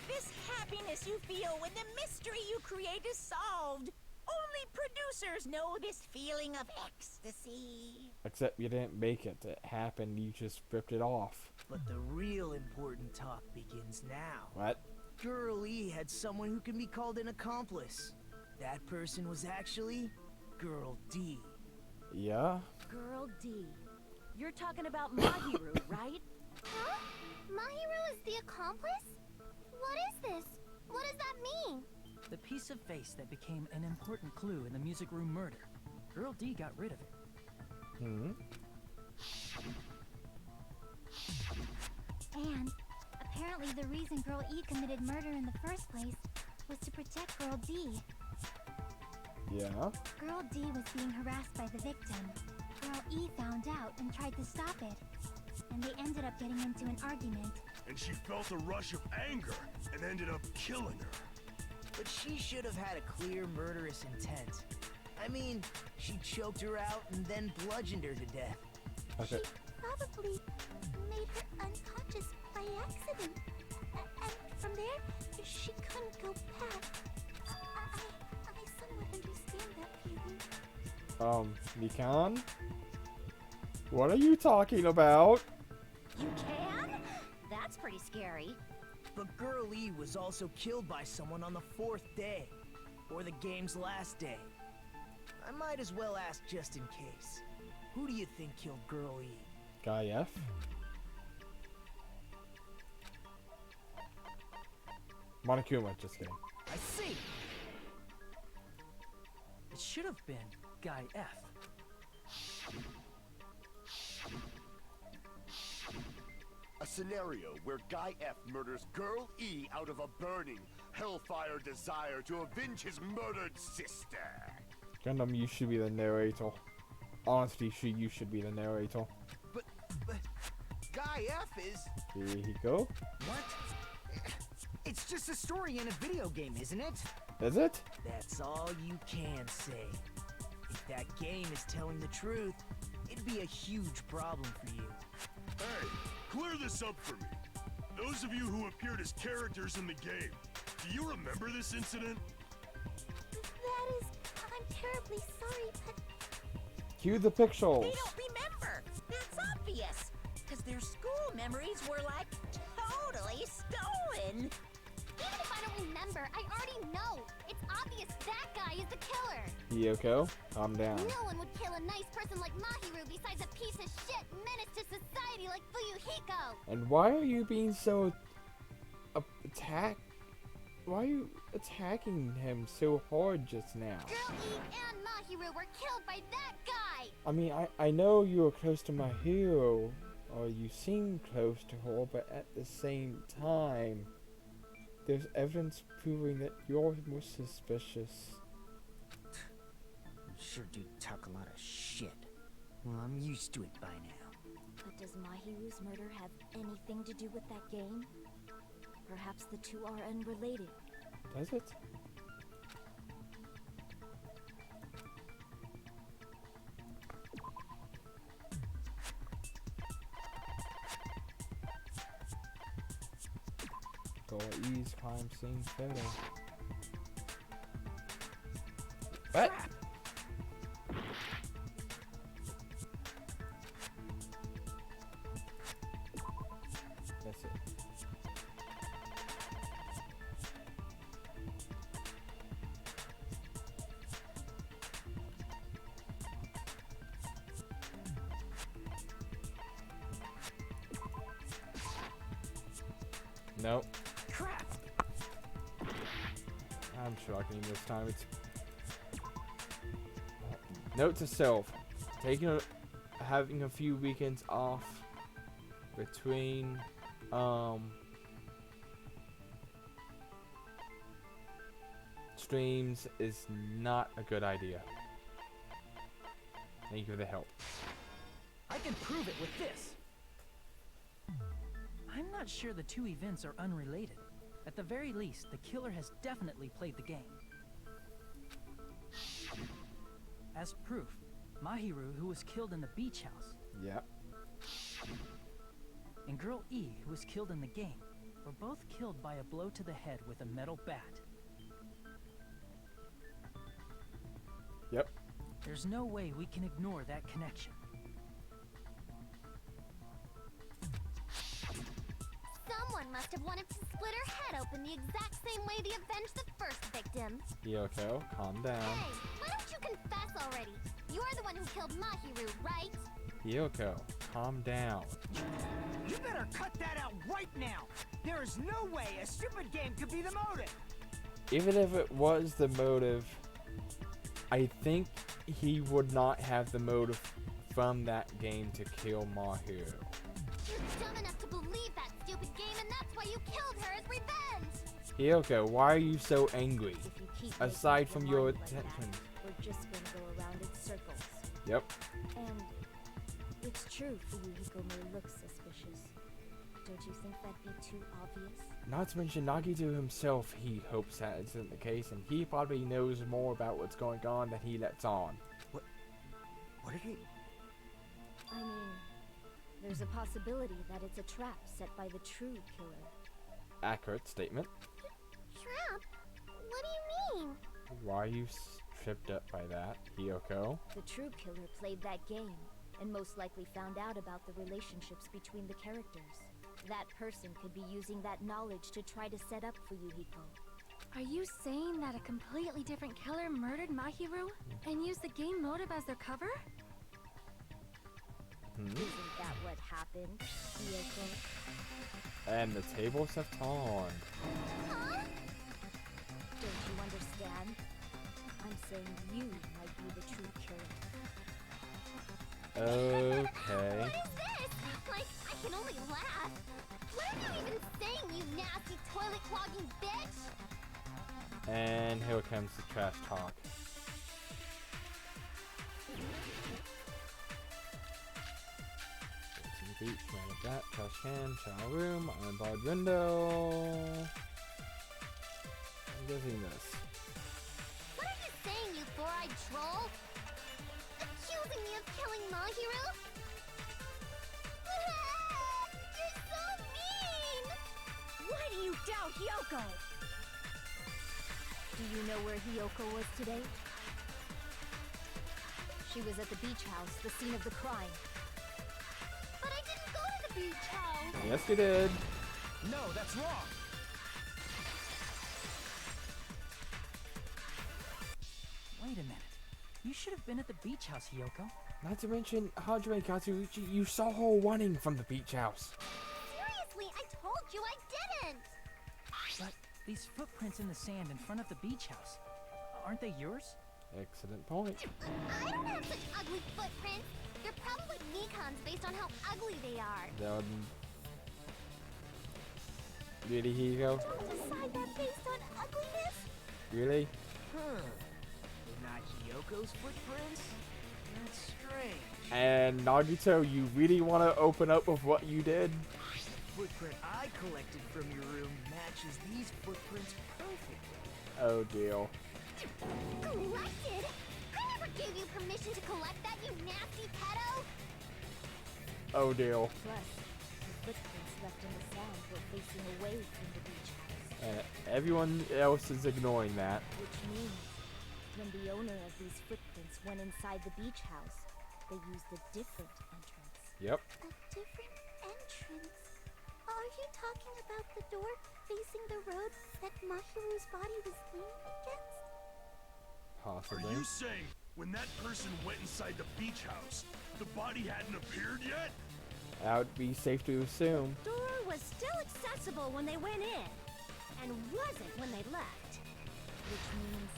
Speaker 2: This happiness you feel when the mystery you create is solved. Only producers know this feeling of ecstasy.
Speaker 1: Except you didn't make it. It happened. You just ripped it off.
Speaker 5: But the real important talk begins now.
Speaker 1: What?
Speaker 5: Girl E had someone who can be called an accomplice. That person was actually Girl D.
Speaker 1: Yeah?
Speaker 6: Girl D. You're talking about Mahiru, right?
Speaker 4: Huh? Mahiru is the accomplice? What is this? What does that mean?
Speaker 7: The piece of face that became an important clue in the music room murder. Girl D got rid of it.
Speaker 4: And apparently the reason Girl E committed murder in the first place was to protect Girl D.
Speaker 1: Yeah?
Speaker 4: Girl D was being harassed by the victim. Girl E found out and tried to stop it. And they ended up getting into an argument.
Speaker 3: And she felt a rush of anger and ended up killing her.
Speaker 5: But she should have had a clear murderous intent. I mean, she choked her out and then bludgeoned her to death.
Speaker 1: Okay.
Speaker 4: Probably made her unconscious by accident. And from there, she couldn't go back. I somewhat understand that feeling.
Speaker 1: Mikan? What are you talking about?
Speaker 6: You can? That's pretty scary.
Speaker 5: But Girl E was also killed by someone on the 4th day, or the game's last day. I might as well ask just in case. Who do you think killed Girl E?
Speaker 1: Guy F? Monokuma, just kidding.
Speaker 5: I see!
Speaker 7: It should have been Guy F.
Speaker 9: A scenario where Guy F murders Girl E out of a burning, hellfire desire to avenge his murdered sister.
Speaker 1: Gundam, you should be the narrator. Honestly, you should be the narrator.
Speaker 8: But Guy F is...
Speaker 1: Here you go.
Speaker 5: What? It's just a story in a video game, isn't it?
Speaker 1: Is it?
Speaker 5: That's all you can say. If that game is telling the truth, it'd be a huge problem for you.
Speaker 3: Hey, clear this up for me. Those of you who appeared as characters in the game, do you remember this incident?
Speaker 4: That is... I'm terribly sorry, but...
Speaker 1: Cue the pixels.
Speaker 2: They don't remember. their school memories were like totally stolen.
Speaker 4: Even if I don't remember, I already know. It's obvious that guy is the killer.
Speaker 1: Yoko, calm down.
Speaker 4: No one would kill a nice person like Mahiru besides a piece of shit menace to society like Fuyuhiko.
Speaker 1: And why are you being so Why are you attacking him so hard just now?
Speaker 4: Girl E and Mahiru were killed by that guy.
Speaker 1: I mean, I know you were close to my hero, or you seem close to her, but at the same time, there's evidence proving that you're more suspicious.
Speaker 5: You sure do talk a lot of shit. Well, I'm used to it by now.
Speaker 6: But does Mahiru's murder have anything to do with that game? Perhaps the two are unrelated.
Speaker 1: Does it? Ease crime scene photo. What? That's it. Nope.
Speaker 5: Crap!
Speaker 1: I'm shocking this time. It's note to self: having a few weekends off between streams is not a good idea. Thank you for the help.
Speaker 7: I can prove it with this. I'm not sure the two events are unrelated. At the very least, the killer has definitely played the game. As proof, Mahiru, who was killed in the beach house,
Speaker 1: Yep.
Speaker 7: and Girl E, who was killed in the game, were both killed by a blow to the head with a metal bat.
Speaker 1: Yep.
Speaker 7: There's no way we can ignore that connection.
Speaker 4: Someone must have wanted to split her head open the exact same way they avenged the first victim.
Speaker 1: Yoko, calm down.
Speaker 4: Hey, why don't you confess already? You're the one who killed Mahiru, right?
Speaker 1: Yoko, calm down.
Speaker 5: You better cut that out right now! There is no way a stupid game could be the motive!
Speaker 1: Even if it was the motive, I think he would not have the motive from that game to kill Mahiru.
Speaker 4: You're dumb enough to believe that stupid game, and that's why you killed her as revenge!
Speaker 1: Yoko, why are you so angry?
Speaker 6: If you keep
Speaker 1: Aside
Speaker 6: making
Speaker 1: from
Speaker 6: up
Speaker 1: your
Speaker 6: lines like that,
Speaker 1: attention.
Speaker 6: we're just gonna go around in circles.
Speaker 1: Yep.
Speaker 6: And it's true Fuyuhiko may look suspicious. Don't you think that'd be too obvious?
Speaker 1: Not to mention Nagito himself, he hopes that isn't the case, and he probably knows more about what's going on than he lets on.
Speaker 5: What did he...
Speaker 6: I mean, there's a possibility that it's a trap set by the true killer.
Speaker 1: Accurate statement.
Speaker 4: Trap? What do you mean?
Speaker 1: Why are you tripped up by that, Hiyoko?
Speaker 6: The true killer played that game, and most likely found out about the relationships between the characters. That person could be using that knowledge to try to set up Fuyuhiko.
Speaker 10: Are you saying that a completely different killer murdered Mahiru and used the game motive as their cover?
Speaker 6: Isn't that what happened, Hiyoko?
Speaker 1: And the tables have turned.
Speaker 4: Huh?
Speaker 6: Don't you understand? I'm saying you might be the true killer.
Speaker 1: Okay.
Speaker 4: What is this? Like, I can only laugh. What are you even saying, you nasty toilet-clogging bitch?
Speaker 1: And here comes the trash talk. To the beach, man like that, trash can, shower room, unbarred window. I'm guessing this.
Speaker 4: What are you saying, you four-eyed troll? Accusing me of killing Mahiru? You're so mean!
Speaker 6: Why do you doubt Hiyoko? Do you know where Hiyoko was today? She was at the beach house, the scene of the crime.
Speaker 4: But I didn't go to the
Speaker 10: the beach house.
Speaker 1: Yes, you did.
Speaker 5: No, that's wrong.
Speaker 7: Wait a minute. You should have been at the beach house, Hiyoko.
Speaker 1: Not to mention, Hajime Kazuichi, you saw her running from the beach house.
Speaker 4: Seriously, I told you I didn't!
Speaker 7: But these footprints in the sand in front of the beach house, aren't they yours?
Speaker 1: Excellent point.
Speaker 4: I don't have such ugly footprints. They're probably Nikon's based on how ugly they are.
Speaker 1: Really, Hiko?
Speaker 4: Don't decide that based on ugliness.
Speaker 1: Really?
Speaker 5: Huh. They're not Hiyoko's footprints? That's strange.
Speaker 1: And Nagito, you really want to open up with what you did?
Speaker 5: The footprint I collected from your room matches these footprints perfectly.
Speaker 1: Oh dear.
Speaker 4: Collected? I never gave you permission to collect that, you nasty pedo!
Speaker 1: Oh dear.
Speaker 6: Plus, the footprints left in the sand were facing away from the beach house.
Speaker 1: Everyone else is ignoring that.
Speaker 6: Which means, when the owner of these footprints went inside the beach house, they used a different entrance.
Speaker 1: Yep.
Speaker 4: A different entrance? Are you talking about the door facing the road that Mahiru's body was leaning against?
Speaker 1: Possibly.
Speaker 3: Are you saying when that person went inside the beach house, the body hadn't appeared yet?
Speaker 1: That would be safe to assume.
Speaker 6: The door was still accessible when they went in, and wasn't when they left. Which means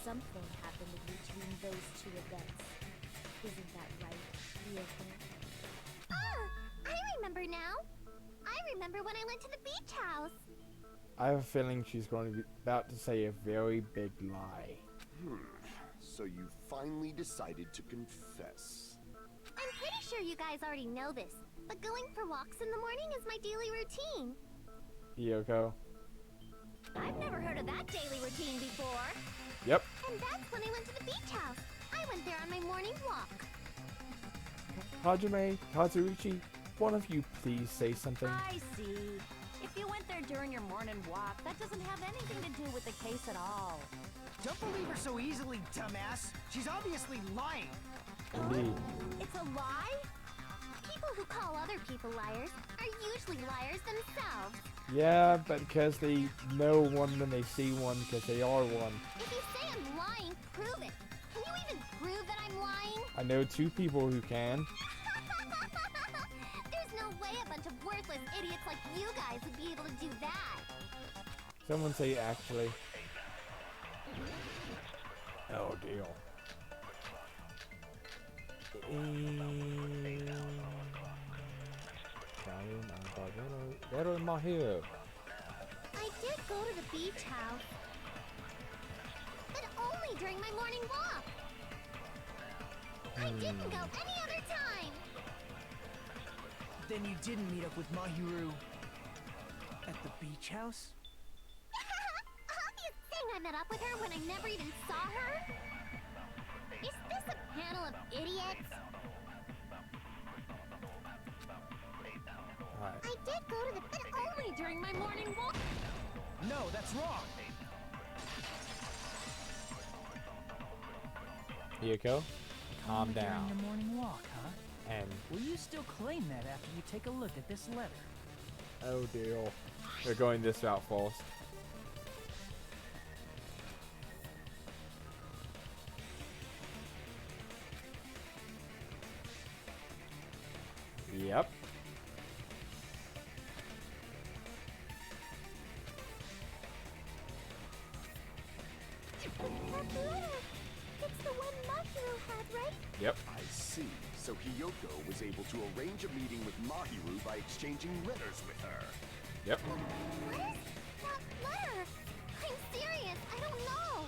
Speaker 6: something happened between those two events. Isn't that right, Ryoko?
Speaker 4: Ah! I remember now! I remember when I went to the beach house!
Speaker 1: I have a feeling she's going to be about to say a very big lie.
Speaker 9: So you finally decided to confess.
Speaker 4: I'm pretty sure you guys already know this, but going for walks in the morning is my daily routine.
Speaker 1: Hiyoko.
Speaker 4: I've never heard of that daily routine before.
Speaker 1: Yep.
Speaker 4: And that's when I went to the beach house. I went there on my morning walk.
Speaker 1: Hajime, Kazuichi, one of you please say something?
Speaker 2: I see. If you went there during your morning walk, that doesn't have anything to do with the case at all.
Speaker 5: Don't believe her so easily, dumbass. She's obviously lying.
Speaker 1: Indeed.
Speaker 2: It's a lie?
Speaker 4: People who call other people liars are usually liars themselves.
Speaker 1: Yeah, but because they know one when they see one, because they are one.
Speaker 4: If you say I'm lying, prove it. Can you even prove that I'm lying?
Speaker 1: I know two people who can.
Speaker 4: There's no way a bunch of worthless idiots like you guys would be able to do that.
Speaker 1: Someone say actually. Oh dear. There my hero.
Speaker 4: I did go to the beach house, but only during my morning walk. I didn't go any other time.
Speaker 5: Then you didn't meet up with Mahiru at the beach house?
Speaker 4: Obvious thing I met up with her when I never even saw her. Is this a panel of idiots?
Speaker 1: Alright.
Speaker 4: I did go to the but only during my morning walk.
Speaker 5: No, that's wrong.
Speaker 1: Hiyoko, calm
Speaker 7: Only during
Speaker 1: down.
Speaker 7: your morning walk, huh?
Speaker 1: And
Speaker 7: Will you still claim that after you take a look at this letter?
Speaker 1: oh dear. We're going this route first. Yep.
Speaker 4: That letter. It's the one Mahiru had, right?
Speaker 1: Yep.
Speaker 9: I see. So Hiyoko was able to arrange a meeting with Mahiru by exchanging letters with her.
Speaker 1: Yep.
Speaker 4: Where's that letter? I'm serious. I don't know.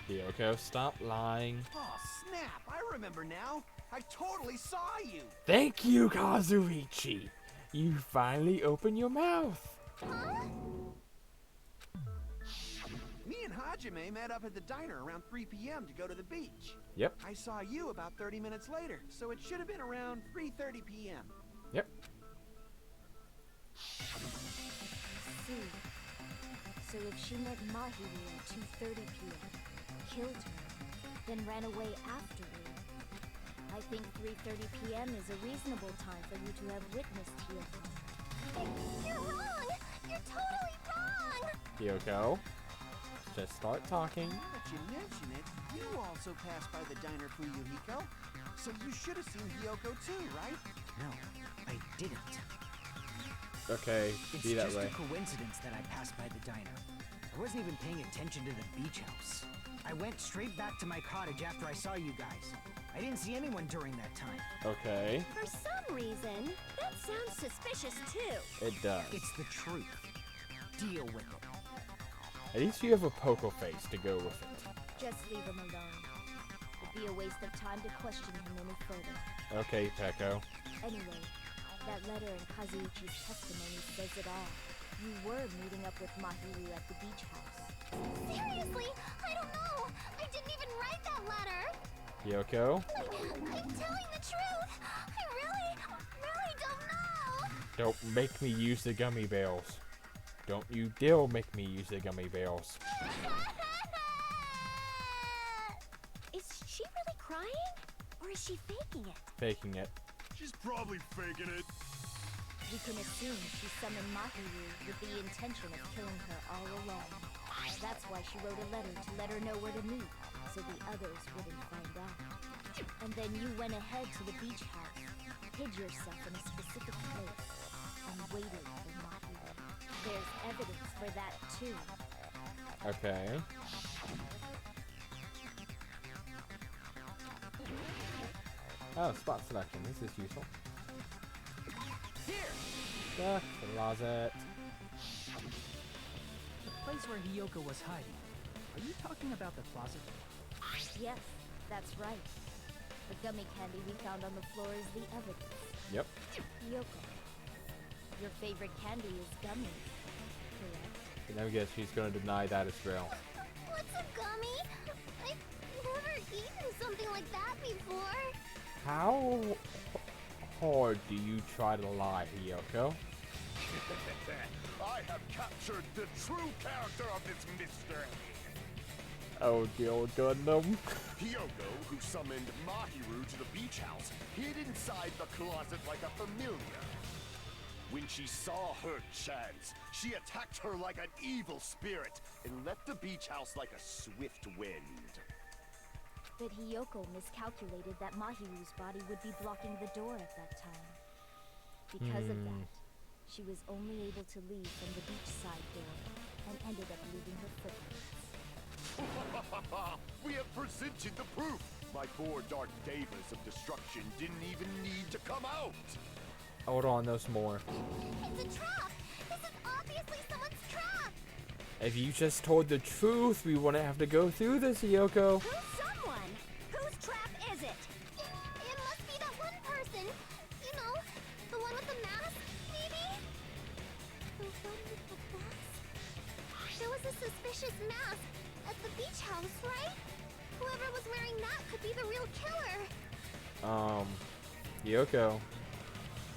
Speaker 1: Hiyoko, stop lying.
Speaker 8: Oh, snap. I remember now. I totally saw you.
Speaker 1: Thank you, Kazuichi. You finally opened your mouth.
Speaker 4: Huh?
Speaker 8: Me and Hajime met up at the diner around 3 p.m. to go to the beach.
Speaker 1: Yep.
Speaker 8: I saw you about 30 minutes later, so it should have been around 3:30 p.m.
Speaker 1: Yep.
Speaker 6: See. So if she met Mahiru at 2:30 p.m., killed her, then ran away afterward, I think 3:30 p.m. is a reasonable time for you to have witnessed Hyoko.
Speaker 10: You're wrong! You're totally wrong!
Speaker 1: Hyoko, just start talking.
Speaker 5: Now that you mention it, you also passed by the diner for Yuhiko. So you should have seen Hyoko too, right?
Speaker 7: No, I didn't.
Speaker 1: Okay,
Speaker 7: It's
Speaker 1: be that
Speaker 7: just
Speaker 1: way.
Speaker 7: a coincidence that I passed by the diner. I wasn't even paying attention to the beach house. I went straight back to my cottage after I saw you guys. I didn't see anyone during that time.
Speaker 1: Okay,
Speaker 6: For some reason, that sounds suspicious too.
Speaker 1: it does.
Speaker 7: It's the truth. Deal with it.
Speaker 1: At least you have a poker face to go with it.
Speaker 6: Just leave him alone. It'd be a waste of time to question him any further.
Speaker 1: Okay, Peko.
Speaker 6: Anyway, that letter in Kazuichi's testimony says it all. You were meeting up with Mahiru at the beach house.
Speaker 10: Seriously? I don't know! I didn't even write that letter!
Speaker 1: Hyoko,
Speaker 10: I'm telling the truth! I really don't know!
Speaker 1: don't make me use the gummy bears. Don't you dare make me use the gummy bears.
Speaker 6: Is she really crying? Or is she faking it?
Speaker 1: Faking it.
Speaker 3: She's probably faking it.
Speaker 6: We can assume she summoned Mahiru with the intention of killing her all along. That's why she wrote a letter to let her know where to meet, so the others wouldn't find out. And then you went ahead to the beach house, hid yourself in a specific place, and waited for Mahiru. There's evidence for that too.
Speaker 1: Okay. Oh, spot selection. This is useful. The closet.
Speaker 7: The place where Hyoko was hiding. Are you talking about the closet?
Speaker 6: Yes, that's right. The gummy candy we found on the floor is the evidence.
Speaker 1: Yep.
Speaker 6: Yoko, your favorite candy is gummies, correct?
Speaker 1: And I guess she's gonna deny that as well.
Speaker 10: What's a gummy? I've never eaten something like that before.
Speaker 1: How hard do you try to lie, Hyoko?
Speaker 9: I have captured the true character of this mystery.
Speaker 1: Oh dear Gundam.
Speaker 9: Hyoko, who summoned Mahiru to the beach house, hid inside the closet like a familiar. When she saw her chance, she attacked her like an evil spirit and left the beach house like a swift wind.
Speaker 6: But Hyoko miscalculated that Mahiru's body would be blocking the door at that time. Because of that, she was only able to leave from the beachside door and ended up leaving her footprints.
Speaker 9: We have presented the proof! My four dark devas of destruction didn't even need to come out!
Speaker 1: Hold on, there's more.
Speaker 10: It's a trap! This is obviously someone's trap!
Speaker 1: If you just told the truth, we wouldn't have to go through this, Hyoko.
Speaker 6: Who's someone? Whose trap is it?
Speaker 10: It must be that one person. You know, the one with the mask, maybe? The one with the mask? There was a suspicious mask at the beach house, right? Whoever was wearing that could be the real killer.
Speaker 1: Hyoko.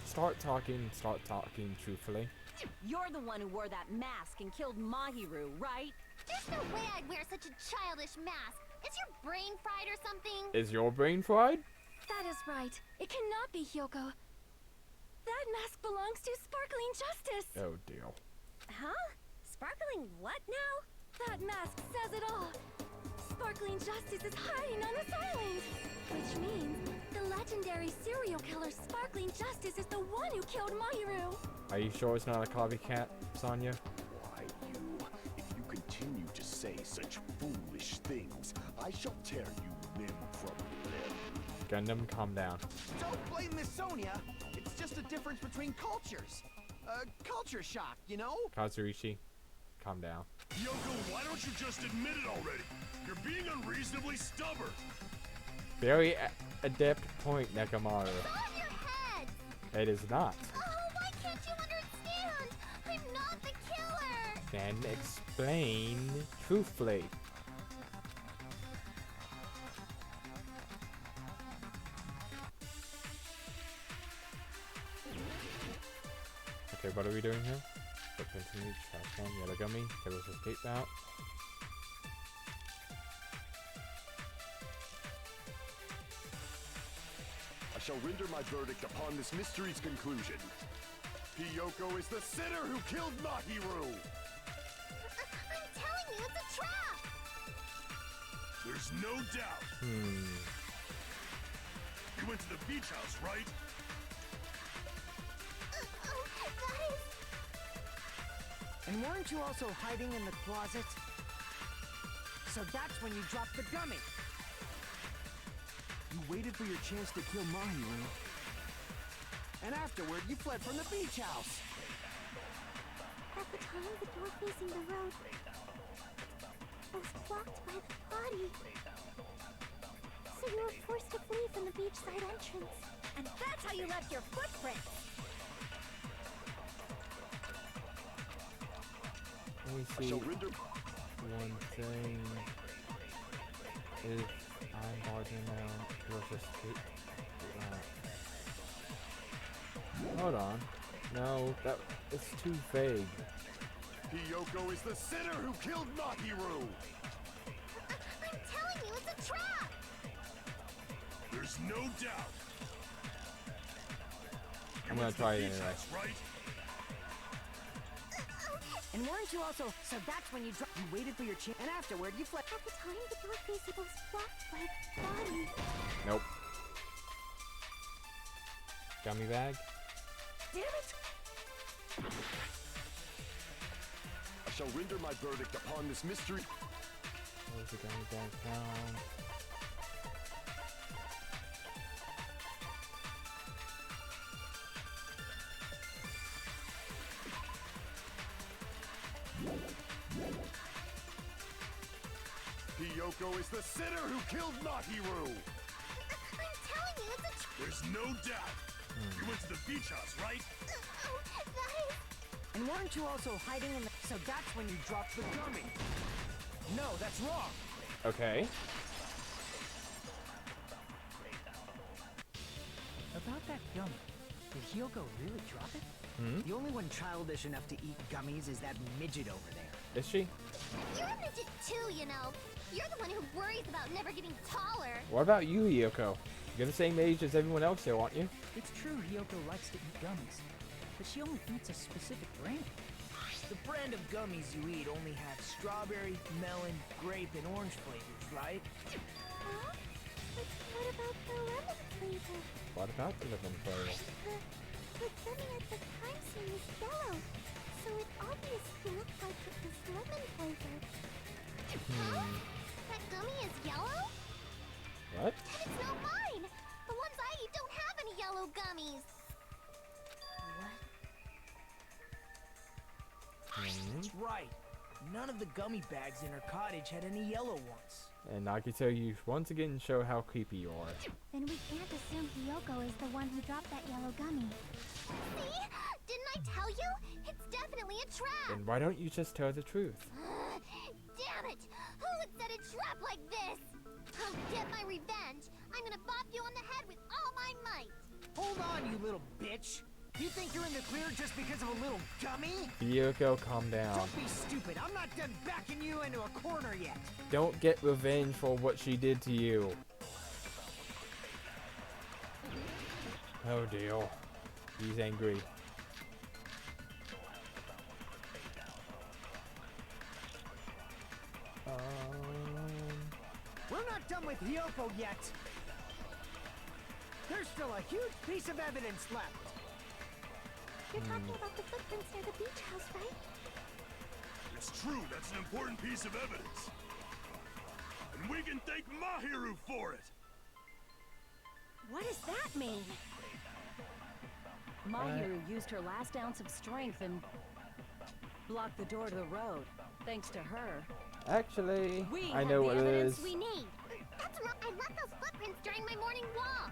Speaker 1: Start talking truthfully.
Speaker 6: You're the one who wore that mask and killed Mahiru, right?
Speaker 10: There's no way I'd wear such a childish mask. Is your brain fried or something?
Speaker 1: Is your brain fried?
Speaker 10: That is right. It cannot be Hyoko. That mask belongs to Sparkling Justice.
Speaker 1: Oh dear.
Speaker 6: Huh? Sparkling what now?
Speaker 10: That mask says it all. Sparkling Justice is hiding on this island. Which means the legendary serial killer Sparkling Justice is the one who killed Mahiru.
Speaker 1: Are you sure it's not a copycat, Sonya?
Speaker 9: Why you? If you continue to say such foolish things, I shall tear you limb from limb.
Speaker 1: Gundam, calm down.
Speaker 5: Don't blame Miss Sonia. It's just a difference between cultures. Culture shock, you know?
Speaker 1: Kazuichi, calm down.
Speaker 3: Yoko, why don't you just admit it already? You're being unreasonably stubborn.
Speaker 1: Very adept point, Nekomaru.
Speaker 10: On your head!
Speaker 1: It is not.
Speaker 10: Oh, why can't you understand? I'm not the killer!
Speaker 1: Then explain truthfully. Okay, what are we doing here? So continue, trash on, yellow gummy, killer's escape route.
Speaker 9: shall render my verdict upon this mystery's conclusion. Hiyoko is the sinner who killed Mahiru!
Speaker 10: I'm telling you, it's a trap!
Speaker 3: There's no doubt. You went to the beach house, right?
Speaker 10: That is...
Speaker 5: And weren't you also hiding in the closet? So that's when you dropped the gummy.
Speaker 8: You waited for your chance to kill Mahiru. And afterward, you fled from the beach house.
Speaker 4: At the time, the door facing the road was blocked by the body. So you were forced to flee from the beachside entrance.
Speaker 6: And that's how you left your footprints!
Speaker 1: Let me
Speaker 9: I
Speaker 1: see
Speaker 9: shall render...
Speaker 1: one thing. If I'm barging now, you'll just hit. Hold on. No, it's too vague.
Speaker 9: Hiyoko is the sinner who killed Mahiru!
Speaker 10: I'm telling you, it's a trap!
Speaker 3: There's no doubt.
Speaker 1: I'm gonna try it anyway.
Speaker 3: House, right?
Speaker 5: And weren't you also... So that's when you dropped... You waited for your chance, and afterward, you fled...
Speaker 4: At the time, the door facing was blocked by the body.
Speaker 1: Nope. Gummy bag?
Speaker 5: Damn it!
Speaker 9: I shall render my verdict upon this mystery...
Speaker 1: Where's the gummy bag found?
Speaker 9: Hiyoko is the sinner who killed Mahiru!
Speaker 10: I'm telling you, it's a trap!
Speaker 3: There's no doubt. You went to the beach house, right?
Speaker 10: That is...
Speaker 5: And weren't you also hiding in the... So that's when you dropped the gummy. No, that's wrong.
Speaker 1: Okay.
Speaker 5: About that gummy, did Hiyoko really drop it? The only one childish enough to eat gummies is that midget over there.
Speaker 1: Is she?
Speaker 10: You're a midget too, you know. You're the one who worries about never getting taller.
Speaker 1: What about you, Yoko? You're the same age as everyone else here, aren't you?
Speaker 11: It's true Hiyoko likes to eat gummies, but she only eats a specific brand.
Speaker 5: The brand of gummies you eat only have strawberry, melon, grape, and orange flavors, right?
Speaker 4: Huh? But what about the lemon flavor?
Speaker 1: What about the lemon flavor?
Speaker 4: The gummy at the crime scene was yellow, so it obviously looked like it was lemon flavored.
Speaker 10: Huh? That gummy is yellow?
Speaker 1: What?
Speaker 10: And it's not mine! The ones I eat don't have any yellow gummies!
Speaker 5: That's right. None of the gummy bags in her cottage had any yellow ones.
Speaker 1: And Nagito, you once again show how creepy you are.
Speaker 4: Then we can't assume Hiyoko is the one who dropped that yellow gummy.
Speaker 10: See? Didn't I tell you? It's definitely a trap!
Speaker 1: Then why don't you just tell the truth?
Speaker 10: Damn it! Who would set a trap like this? I'll get my revenge! I'm gonna bop you on the head with all my might!
Speaker 5: Hold on, you little bitch! You think you're in the clear just because of a little gummy?
Speaker 1: Yoko, calm down.
Speaker 5: Don't be stupid. I'm not done backing you into a corner yet.
Speaker 1: Don't get revenge for what she did to you. Oh dear. He's angry.
Speaker 5: We're not done with Hiyoko yet. There's still a huge piece of evidence left.
Speaker 4: You're talking about the footprints near the beach house, right?
Speaker 3: It's true, that's an important piece of evidence. And we can thank Mahiru for it!
Speaker 6: What does that mean? Mahiru used her last ounce of strength and blocked the door to the road. Thanks to her.
Speaker 1: Actually,
Speaker 6: We
Speaker 1: I
Speaker 6: have
Speaker 1: know
Speaker 6: the
Speaker 1: what it
Speaker 6: evidence
Speaker 1: is.
Speaker 6: we need.
Speaker 10: That's right, I left those footprints during my morning walk!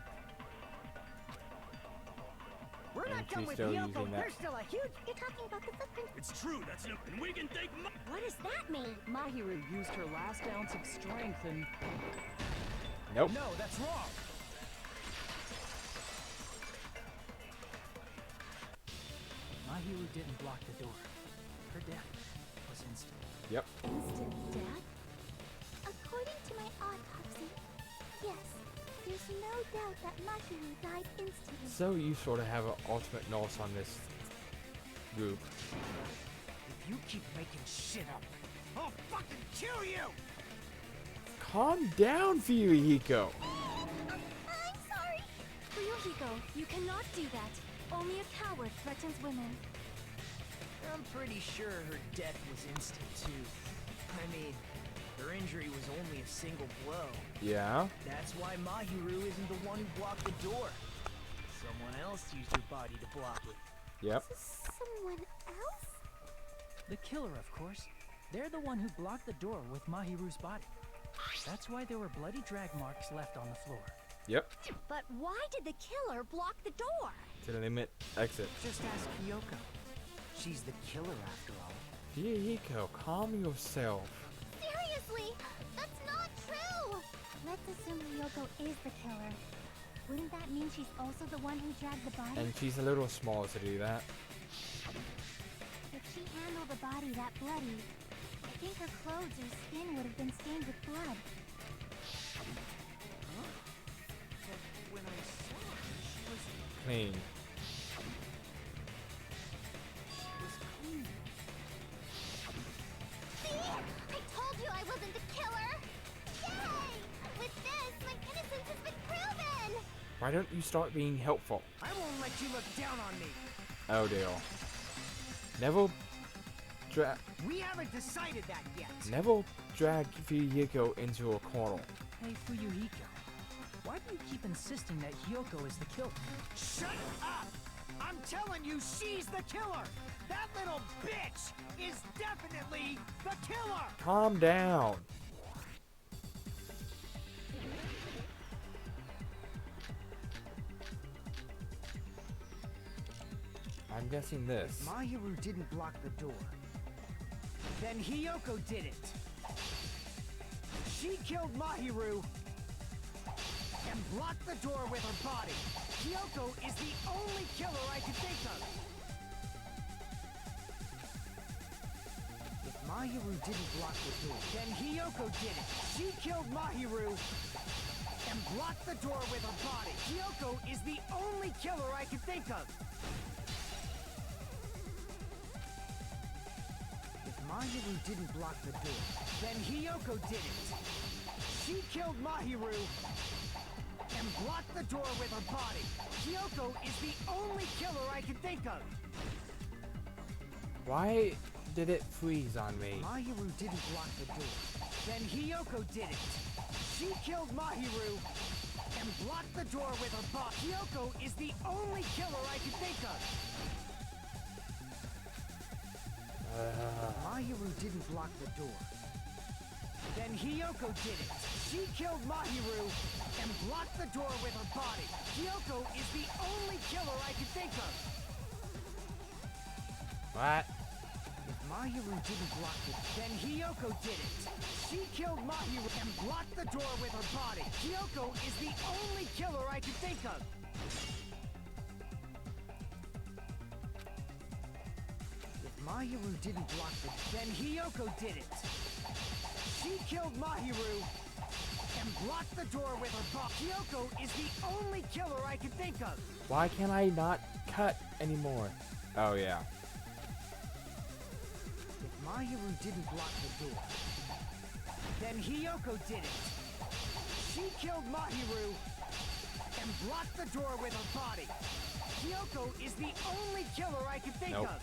Speaker 5: We're
Speaker 1: And
Speaker 5: not done
Speaker 1: she's
Speaker 5: with
Speaker 1: still
Speaker 5: Hiyoko.
Speaker 1: using that.
Speaker 5: There's still a huge...
Speaker 4: You're talking about the footprints.
Speaker 3: It's true, that's an... And we can thank
Speaker 6: What does that mean? Mahiru used her last ounce of strength and...
Speaker 1: Nope.
Speaker 5: No, that's wrong.
Speaker 11: Mahiru didn't block the door. Her death was instant.
Speaker 1: Yep.
Speaker 4: Instant death? According to my autopsy, yes, there's no out that Mahiru died instantly.
Speaker 1: So you sort of have an ultimate nose on this group.
Speaker 5: If you keep making shit up, I'll fucking kill you!
Speaker 1: Calm down, Fuyuhiko.
Speaker 4: I'm sorry. Fuyuhiko, you cannot do that. Only a coward threatens women.
Speaker 5: I'm pretty sure her death was instant too. I mean, her injury was only a single blow.
Speaker 1: Yeah?
Speaker 5: That's why Mahiru isn't the one who blocked the door. Someone else used her body to block it.
Speaker 1: Yep.
Speaker 4: Someone else?
Speaker 11: The killer, of course. They're the one who blocked the door with Mahiru's body. That's why there were bloody drag marks left on the floor.
Speaker 1: Yep.
Speaker 6: But why did the killer block the door?
Speaker 1: To the limit exit.
Speaker 7: Just ask Kyoko. She's the killer after all.
Speaker 1: Fuyuhiko, calm yourself.
Speaker 10: Seriously, that's not true!
Speaker 4: Let's assume Ryoko is the killer. Wouldn't that mean she's also the one who dragged the body?
Speaker 1: And she's a little small to do that.
Speaker 4: If she handled a body that bloody, I think her clothes or skin would have been stained with blood.
Speaker 5: But when I saw her, she was
Speaker 1: Clean.
Speaker 5: clean.
Speaker 10: See? I told you I wasn't the killer! Yay! With this, my innocence has been proven!
Speaker 1: Why don't you start being helpful?
Speaker 5: I won't let you look down on me.
Speaker 1: Oh dear. Neville
Speaker 5: We haven't decided that yet.
Speaker 1: Neville dragged Fuyuhiko into a corner.
Speaker 11: Hey, Fuyuhiko. Why do you keep insisting that Hyoko is the killer?
Speaker 5: Shut up! I'm telling you, she's the killer! That little bitch is definitely the killer!
Speaker 1: Calm down. I'm guessing this.
Speaker 7: Mahiru didn't block the door.
Speaker 5: Then Hyoko did it. She killed Mahiru and blocked the door with her body. Hyoko is the only killer I can think of.
Speaker 7: If Mahiru didn't block the door,
Speaker 5: Then Hyoko did it. She killed Mahiru and blocked the door with her body. Hyoko is the only killer I can think of.
Speaker 7: if Mahiru didn't block the door,
Speaker 5: Then Hyoko did it. She killed Mahiru and blocked the door with her body. Hyoko is the only killer I can think of.
Speaker 1: Why did it freeze on me?
Speaker 7: Mahiru didn't block the door.
Speaker 5: Then Hyoko did it. She killed Mahiru and blocked the door with her body. Hyoko is the only killer I can think of.
Speaker 7: Mahiru didn't block the door.
Speaker 5: Then Hyoko did it. She killed Mahiru and blocked the door with her body. Hyoko is the only killer I can think of.
Speaker 1: What?
Speaker 7: If Mahiru didn't block the door,
Speaker 5: Then Hyoko did it. She killed Mahiru and blocked the door with her body. Hyoko is the only killer I can think of.
Speaker 7: if Mahiru didn't block the door,
Speaker 5: Then Hyoko did it. She killed Mahiru and blocked the door with her body. Hyoko is the only killer I can think of.
Speaker 1: Why can't I not cut anymore? Oh yeah.
Speaker 7: if Mahiru didn't block the door,
Speaker 5: Then Hyoko did it. She killed Mahiru and blocked the door with her body. Hyoko is the only killer I can think
Speaker 1: Nope.
Speaker 5: of.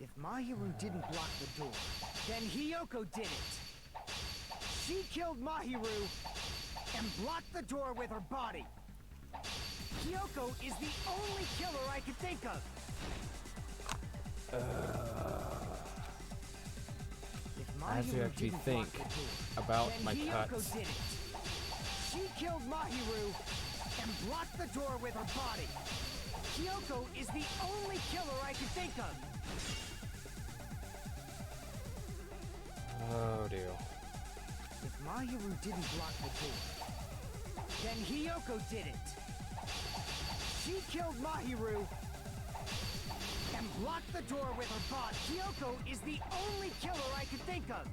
Speaker 7: if Mahiru didn't block the door,
Speaker 5: Then Hyoko did it. She killed Mahiru and blocked the door with her body. Hyoko is the only killer I can think of.
Speaker 7: if
Speaker 1: I have to
Speaker 7: Mahiru
Speaker 1: actually
Speaker 7: didn't
Speaker 1: think
Speaker 7: block the door,
Speaker 1: about
Speaker 5: Then
Speaker 1: my
Speaker 5: Hyoko
Speaker 1: cuts.
Speaker 5: did it. She killed Mahiru and blocked the door with her body. Hyoko is the only killer I can think of.
Speaker 1: Oh dear.
Speaker 7: if Mahiru didn't block the door,
Speaker 5: Then Hyoko did it. She killed Mahiru and blocked the door with her body. Hyoko is the only killer I can think of.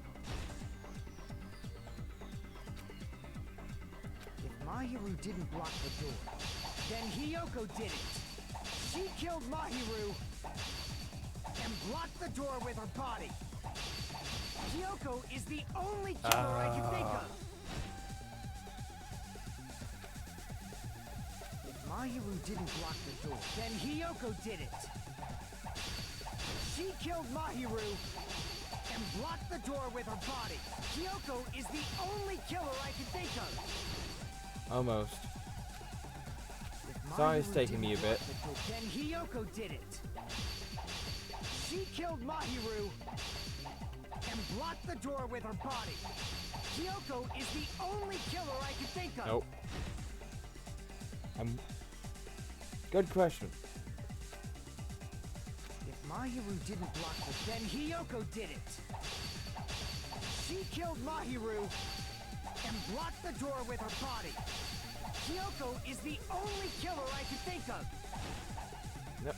Speaker 7: Mahiru didn't block the door, then Hiyoko did it. She killed Mahiru and blocked the door with her body. Hiyoko is the only killer I can think of. If Mahiru didn't block the door, then Hiyoko did it. She killed Mahiru and blocked the door with her body. Hiyoko is the only killer I can think of.
Speaker 1: Almost.
Speaker 7: If
Speaker 1: Sorry it's
Speaker 7: Mahiru
Speaker 1: taking me a
Speaker 7: didn't
Speaker 1: bit.
Speaker 7: block the door, then Hiyoko did it. She killed Mahiru and blocked the door with her body. Hiyoko is the only killer I can think of.
Speaker 1: Nope. Good question.
Speaker 7: If Mahiru didn't block the then Hiyoko did it. She killed Mahiru and blocked the door with her body. Hiyoko is the only killer I can think of.
Speaker 1: Yep.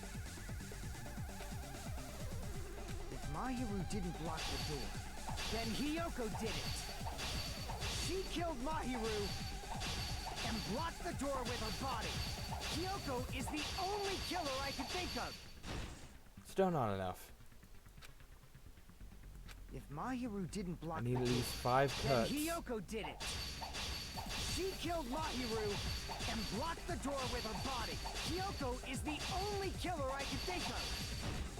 Speaker 7: If Mahiru didn't block the door, then Hiyoko did it. She killed Mahiru and blocked the door with her body. Hiyoko is the only killer I can think of.
Speaker 1: Still not enough.
Speaker 7: If Mahiru didn't block
Speaker 1: I need
Speaker 7: the
Speaker 1: at
Speaker 7: door,
Speaker 1: least 5
Speaker 7: then
Speaker 1: cuts.
Speaker 7: Hiyoko did it. She killed Mahiru and blocked the door with her body. Hiyoko is the only killer I can think of.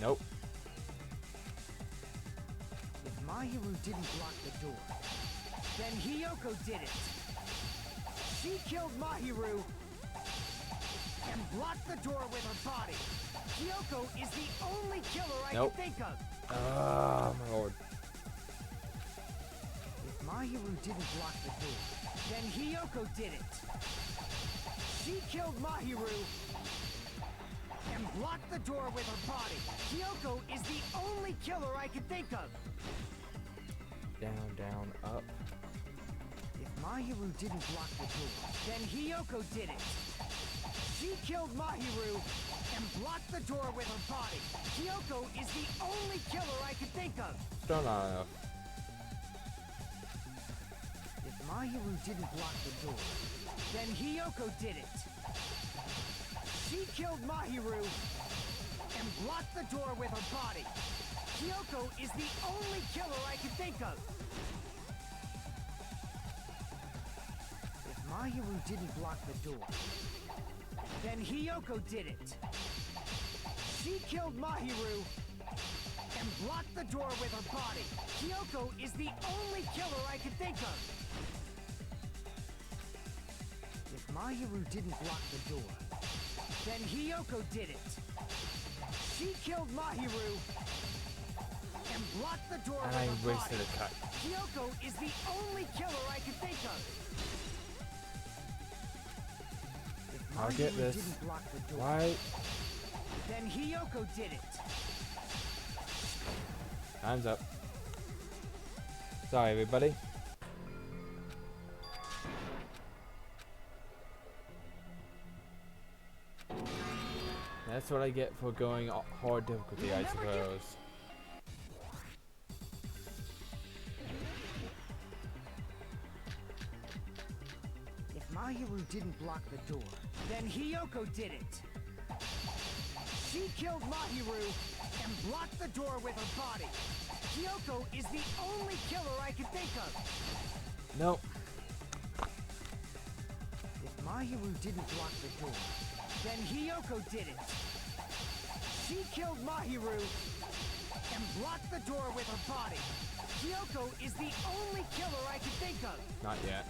Speaker 1: Nope.
Speaker 7: If Mahiru didn't block the door, then Hiyoko did it. She killed Mahiru and blocked the door with her body. Hiyoko is the only killer I
Speaker 1: Nope.
Speaker 7: can think of.
Speaker 1: Oh my lord.
Speaker 7: If Mahiru didn't block the door, then Hiyoko did it. She killed Mahiru and blocked the door with her body. Hiyoko is the only killer I can think of.
Speaker 1: Down, down, up.
Speaker 7: If Mahiru didn't block the door, then Hiyoko did it. She killed Mahiru and blocked the door with her body. Hiyoko is the only killer I can think of.
Speaker 1: Still not enough.
Speaker 7: If Mahiru didn't block the door, then Hiyoko did it. She killed Mahiru and blocked the door with her body. Hiyoko is the only killer I can think of. If Mahiru didn't block the door, then Hiyoko did it. She killed Mahiru and blocked the door with her body. Hiyoko is the only killer I can think of. If Mahiru didn't block the door, then Hiyoko did it. She killed Mahiru and blocked the door
Speaker 1: And
Speaker 7: with
Speaker 1: I
Speaker 7: her
Speaker 1: wasted
Speaker 7: body.
Speaker 1: a cut.
Speaker 7: Hiyoko is the only killer I can think of. If
Speaker 1: I'll get
Speaker 7: Mahiru
Speaker 1: this.
Speaker 7: didn't block the door,
Speaker 1: Why?
Speaker 7: then Hiyoko did it.
Speaker 1: Time's up. Sorry, everybody. That's what I get for going hard difficulty, I suppose.
Speaker 7: If Mahiru didn't block the door, then Hiyoko did it. She killed Mahiru and blocked the door with her body. Hiyoko is the only killer I can think of.
Speaker 1: Nope.
Speaker 7: If Mahiru didn't block the door, then Hiyoko did it. She killed Mahiru and blocked the door with her body. Hiyoko is the only killer I can think of.
Speaker 1: Not yet.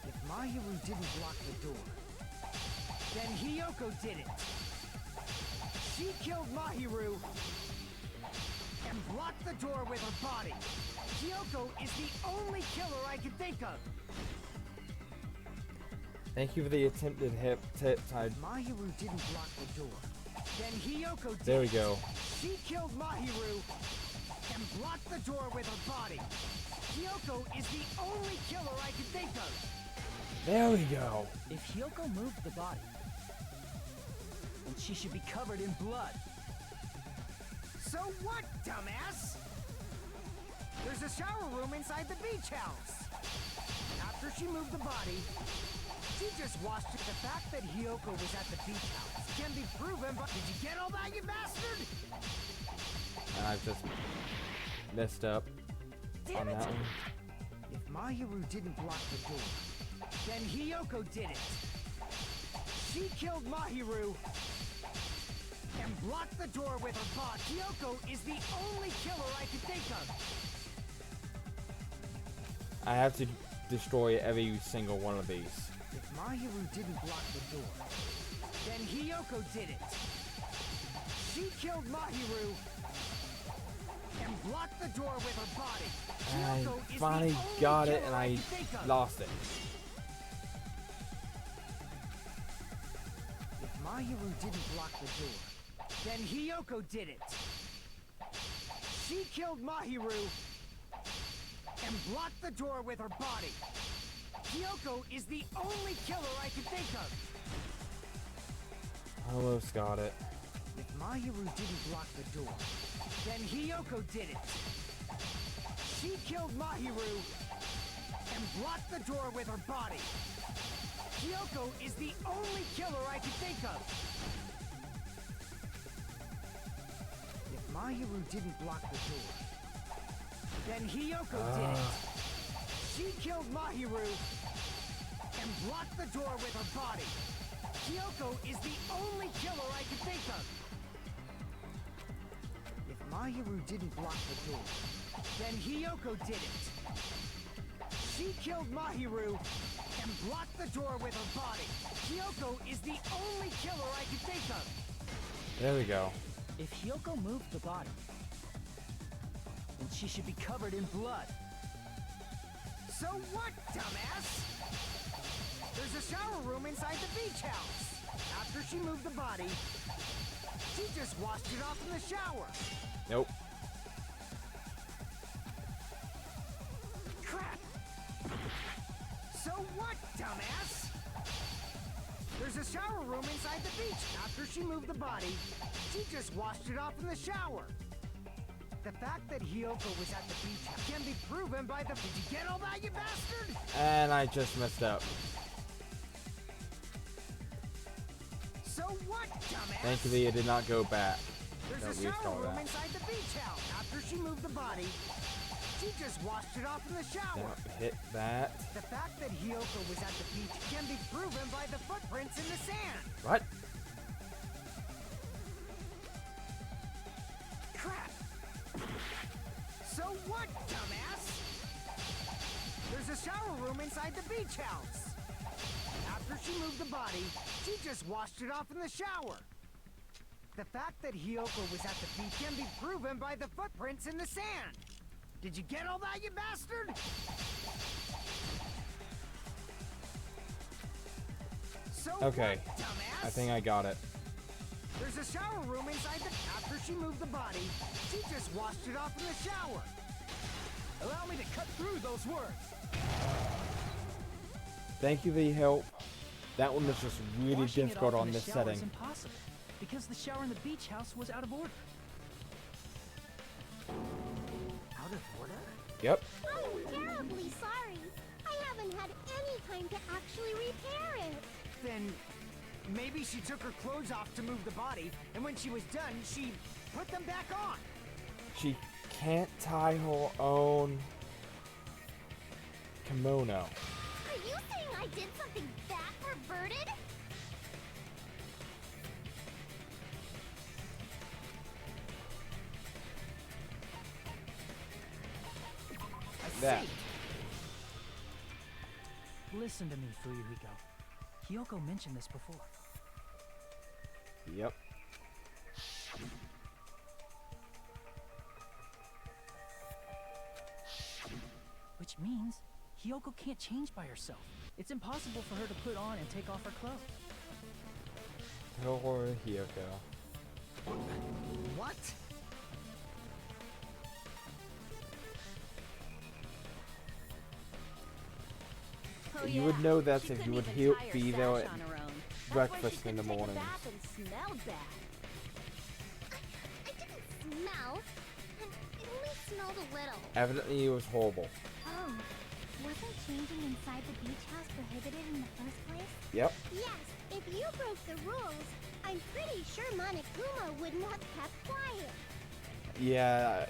Speaker 7: If Mahiru didn't block the door, then Hiyoko did it. She killed Mahiru and blocked the door with her body. Hiyoko is the only killer I can think of.
Speaker 1: Thank you for the attempted hip tips.
Speaker 7: If Mahiru didn't block the door, then Hiyoko did
Speaker 1: There we
Speaker 7: it.
Speaker 1: go.
Speaker 7: She killed Mahiru and blocked the door with her body. Hiyoko is the only killer I can think of.
Speaker 1: There we go.
Speaker 11: If Hiyoko moved the body, then she should be covered in blood.
Speaker 5: So what, dumbass? There's a shower room inside the beach house.
Speaker 7: after she moved the body. She just washed it. The fact that Hiyoko was at the beach house can be proven, but did you get all that, you bastard?
Speaker 1: And I've just messed up on that one.
Speaker 7: If Mahiru didn't block the door, then Hiyoko did it. She killed Mahiru and blocked the door with her body. Hiyoko is the only killer I can think of.
Speaker 1: I have to destroy every single one of these.
Speaker 7: If Mahiru didn't block the door, then Hiyoko did it. She killed Mahiru and blocked the door with her body.
Speaker 1: I
Speaker 7: Hiyoko is
Speaker 1: finally
Speaker 7: the only
Speaker 1: got it
Speaker 7: killer
Speaker 1: and
Speaker 7: I
Speaker 1: I
Speaker 7: can think of.
Speaker 1: lost it.
Speaker 7: If Mahiru didn't block the door, then Hiyoko did it. She killed Mahiru and blocked the door with her body. Hiyoko is the only killer I can think of.
Speaker 1: Almost got it.
Speaker 7: If Mahiru didn't block the door, then Hiyoko did it. She killed Mahiru and blocked the door with her body. Hiyoko is the only killer I can think of. If Mahiru didn't block the door, then Hiyoko did it. She killed Mahiru and blocked the door with her body. Hiyoko is the only killer I can think of. If Mahiru didn't block the door, then Hiyoko did it. She killed Mahiru and blocked the door with her body. Hiyoko is the only killer I can think of.
Speaker 1: There we go.
Speaker 11: If Hiyoko moved the body, then she should be covered in blood.
Speaker 7: So what, dumbass? There's a shower room inside the beach house. After she moved the body, she just washed it off in the shower.
Speaker 1: Nope.
Speaker 7: Crap! So what, dumbass? There's a shower room inside the beach. After she moved the body, she just washed it off in the shower. The fact that Hiyoko was at the beach can be proven by the... Did you get all that, you bastard?
Speaker 1: And I just messed up.
Speaker 7: So what, dumbass?
Speaker 1: Thankfully, it did not go back.
Speaker 7: There's
Speaker 1: Don't
Speaker 7: a shower
Speaker 1: restart
Speaker 7: room
Speaker 1: that.
Speaker 7: inside the beach house. After she moved the body, she just washed it off in the shower.
Speaker 1: Don't hit that.
Speaker 7: The fact that Hiyoko was at the beach can be proven by the footprints in the sand.
Speaker 1: What?
Speaker 7: Crap! So what, dumbass? There's a shower room inside the beach house. After she moved the body, she just washed it off in the shower. The fact that Hiyoko was at the beach can be proven by the footprints in the sand. Did you get all that, you bastard? So
Speaker 1: Okay.
Speaker 7: what, dumbass?
Speaker 1: I think I got it.
Speaker 7: There's a shower room inside the... After she moved the body, she just washed it off in the shower.
Speaker 11: Allow me to cut through those words.
Speaker 1: Thank you for your help. That one was just really
Speaker 11: Washing it
Speaker 1: difficult
Speaker 11: off
Speaker 1: on
Speaker 11: in the
Speaker 1: this
Speaker 11: shower
Speaker 1: setting.
Speaker 11: is impossible because the shower in the beach house was out of order.
Speaker 7: Out of order?
Speaker 1: Yep.
Speaker 4: I'm terribly sorry. I haven't had any time to actually repair it.
Speaker 7: Then maybe she took her clothes off to move the body, and when she was done, she put them back on.
Speaker 1: She can't tie her own kimono.
Speaker 4: Are you saying I did something that perverted?
Speaker 1: That.
Speaker 11: Listen to me, Fuyuhiko. Hiyoko mentioned this before.
Speaker 1: Yep.
Speaker 11: Which means Hiyoko can't change by herself. It's impossible for her to put on and take off her clothes.
Speaker 1: Tell her Hiyoko.
Speaker 7: What?
Speaker 6: Oh,
Speaker 1: You
Speaker 6: yeah.
Speaker 1: would know that
Speaker 6: She
Speaker 1: if you
Speaker 6: couldn't
Speaker 1: would
Speaker 6: even tie her
Speaker 1: be
Speaker 6: stash
Speaker 1: there at
Speaker 6: on her own. That's
Speaker 1: breakfast
Speaker 6: why she
Speaker 1: in the
Speaker 6: couldn't take a
Speaker 1: mornings.
Speaker 6: bath and smelled bad.
Speaker 4: I didn't smell. It only smelled a little.
Speaker 1: Evidently, it was horrible.
Speaker 4: Oh, Wasn't changing inside the beach house prohibited in the first place?
Speaker 1: Yep.
Speaker 10: Yes, if you broke the rules, I'm pretty sure Monokuma wouldn't have kept quiet.
Speaker 1: Yeah.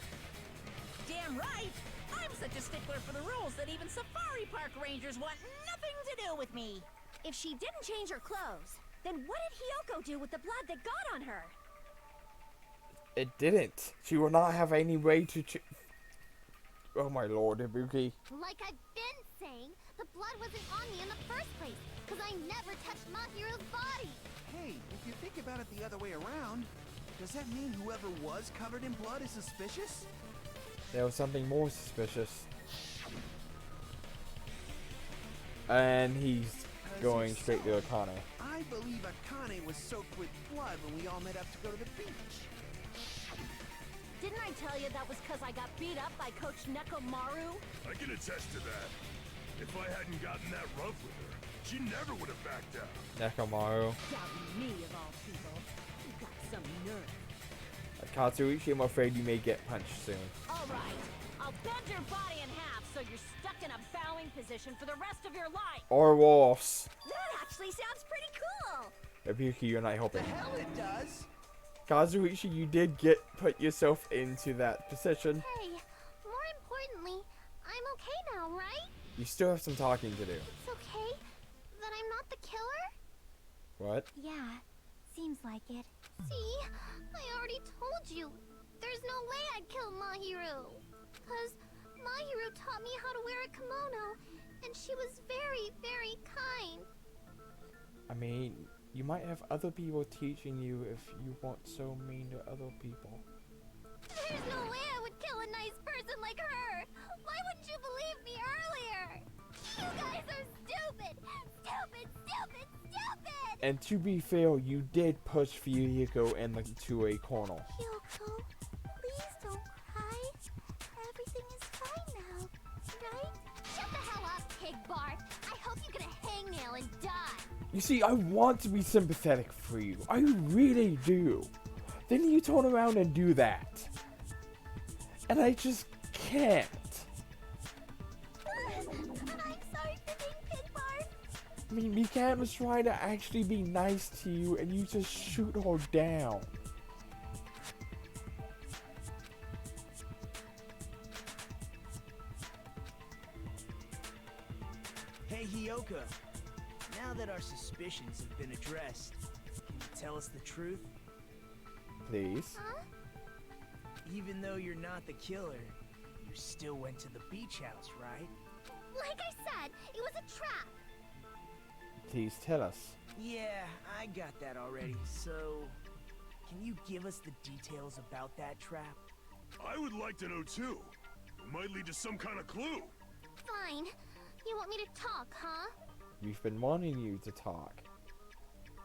Speaker 2: Damn right! I'm such a stickler for the rules that even safari park rangers want nothing to do with me.
Speaker 6: If she didn't change her clothes, then what did Hiyoko do with the blood that got on her?
Speaker 1: It didn't. She will not have any way to Oh my lord, Ibuki.
Speaker 10: Like I've been saying, the blood wasn't on me in the first place, because I never touched Mahiru's body.
Speaker 8: Hey, if you think about it the other way around, does that mean whoever was covered in blood is suspicious?
Speaker 1: There was something more suspicious. And he's going straight to Akane.
Speaker 8: I believe Akane was soaked with blood when we all met up to go to the beach.
Speaker 6: Didn't I tell you that was because I got beat up by Coach Nekomaru?
Speaker 3: I can attest to that. If I hadn't gotten that rough with her, she never would have backed down.
Speaker 1: Nekomaru.
Speaker 6: Doubting me of all people. You got some nerve.
Speaker 1: Katsuichi, I'm afraid you may get punched soon.
Speaker 6: Alright, I'll bend your body in half so you're stuck in a bowing position for the rest of your life.
Speaker 1: Or worse.
Speaker 6: That actually sounds pretty cool.
Speaker 1: Ibuki, you're not helping.
Speaker 8: The hell it does!
Speaker 1: Kazuichi, you did put yourself into that position.
Speaker 10: Hey, more importantly, I'm okay now, right?
Speaker 1: You still have some talking to do.
Speaker 10: It's okay that I'm not the killer?
Speaker 1: What?
Speaker 4: Yeah, seems like it.
Speaker 10: See, I already told you. There's no way I'd kill Mahiru. Because Mahiru taught me how to wear a kimono, and she was very, very kind.
Speaker 1: I mean, you might have other people teaching you if you weren't so mean to other people.
Speaker 10: There's no way I would kill a nice person like her. Why wouldn't you believe me earlier? You guys are stupid. Stupid, stupid, stupid.
Speaker 1: And to be fair, you did push Fuyuhiko into a corner.
Speaker 10: Kyoko, please don't cry. Everything is fine now, right? Shut the hell up, pig barf. I hope you get a hangnail and die.
Speaker 1: You see, I want to be sympathetic for you. I really do. Then you turn around and do that. And I just can't.
Speaker 10: I'm sorry for being pig barf.
Speaker 1: I mean, Mikan was trying to actually be nice to you and you just shoot her down.
Speaker 5: Hey, Hiyoko. Now that our suspicions have been addressed, can you tell us the truth?
Speaker 1: Please.
Speaker 10: Huh?
Speaker 5: Even though you're not the killer, you still went to the beach house, right?
Speaker 10: Like I said, it was a trap.
Speaker 1: Please tell us.
Speaker 5: Yeah, I got that already. So, can you give us the details about that trap?
Speaker 3: I would like to know too. It might lead to some kind of clue.
Speaker 10: Fine. You want me to talk, huh?
Speaker 1: We've been wanting you to talk.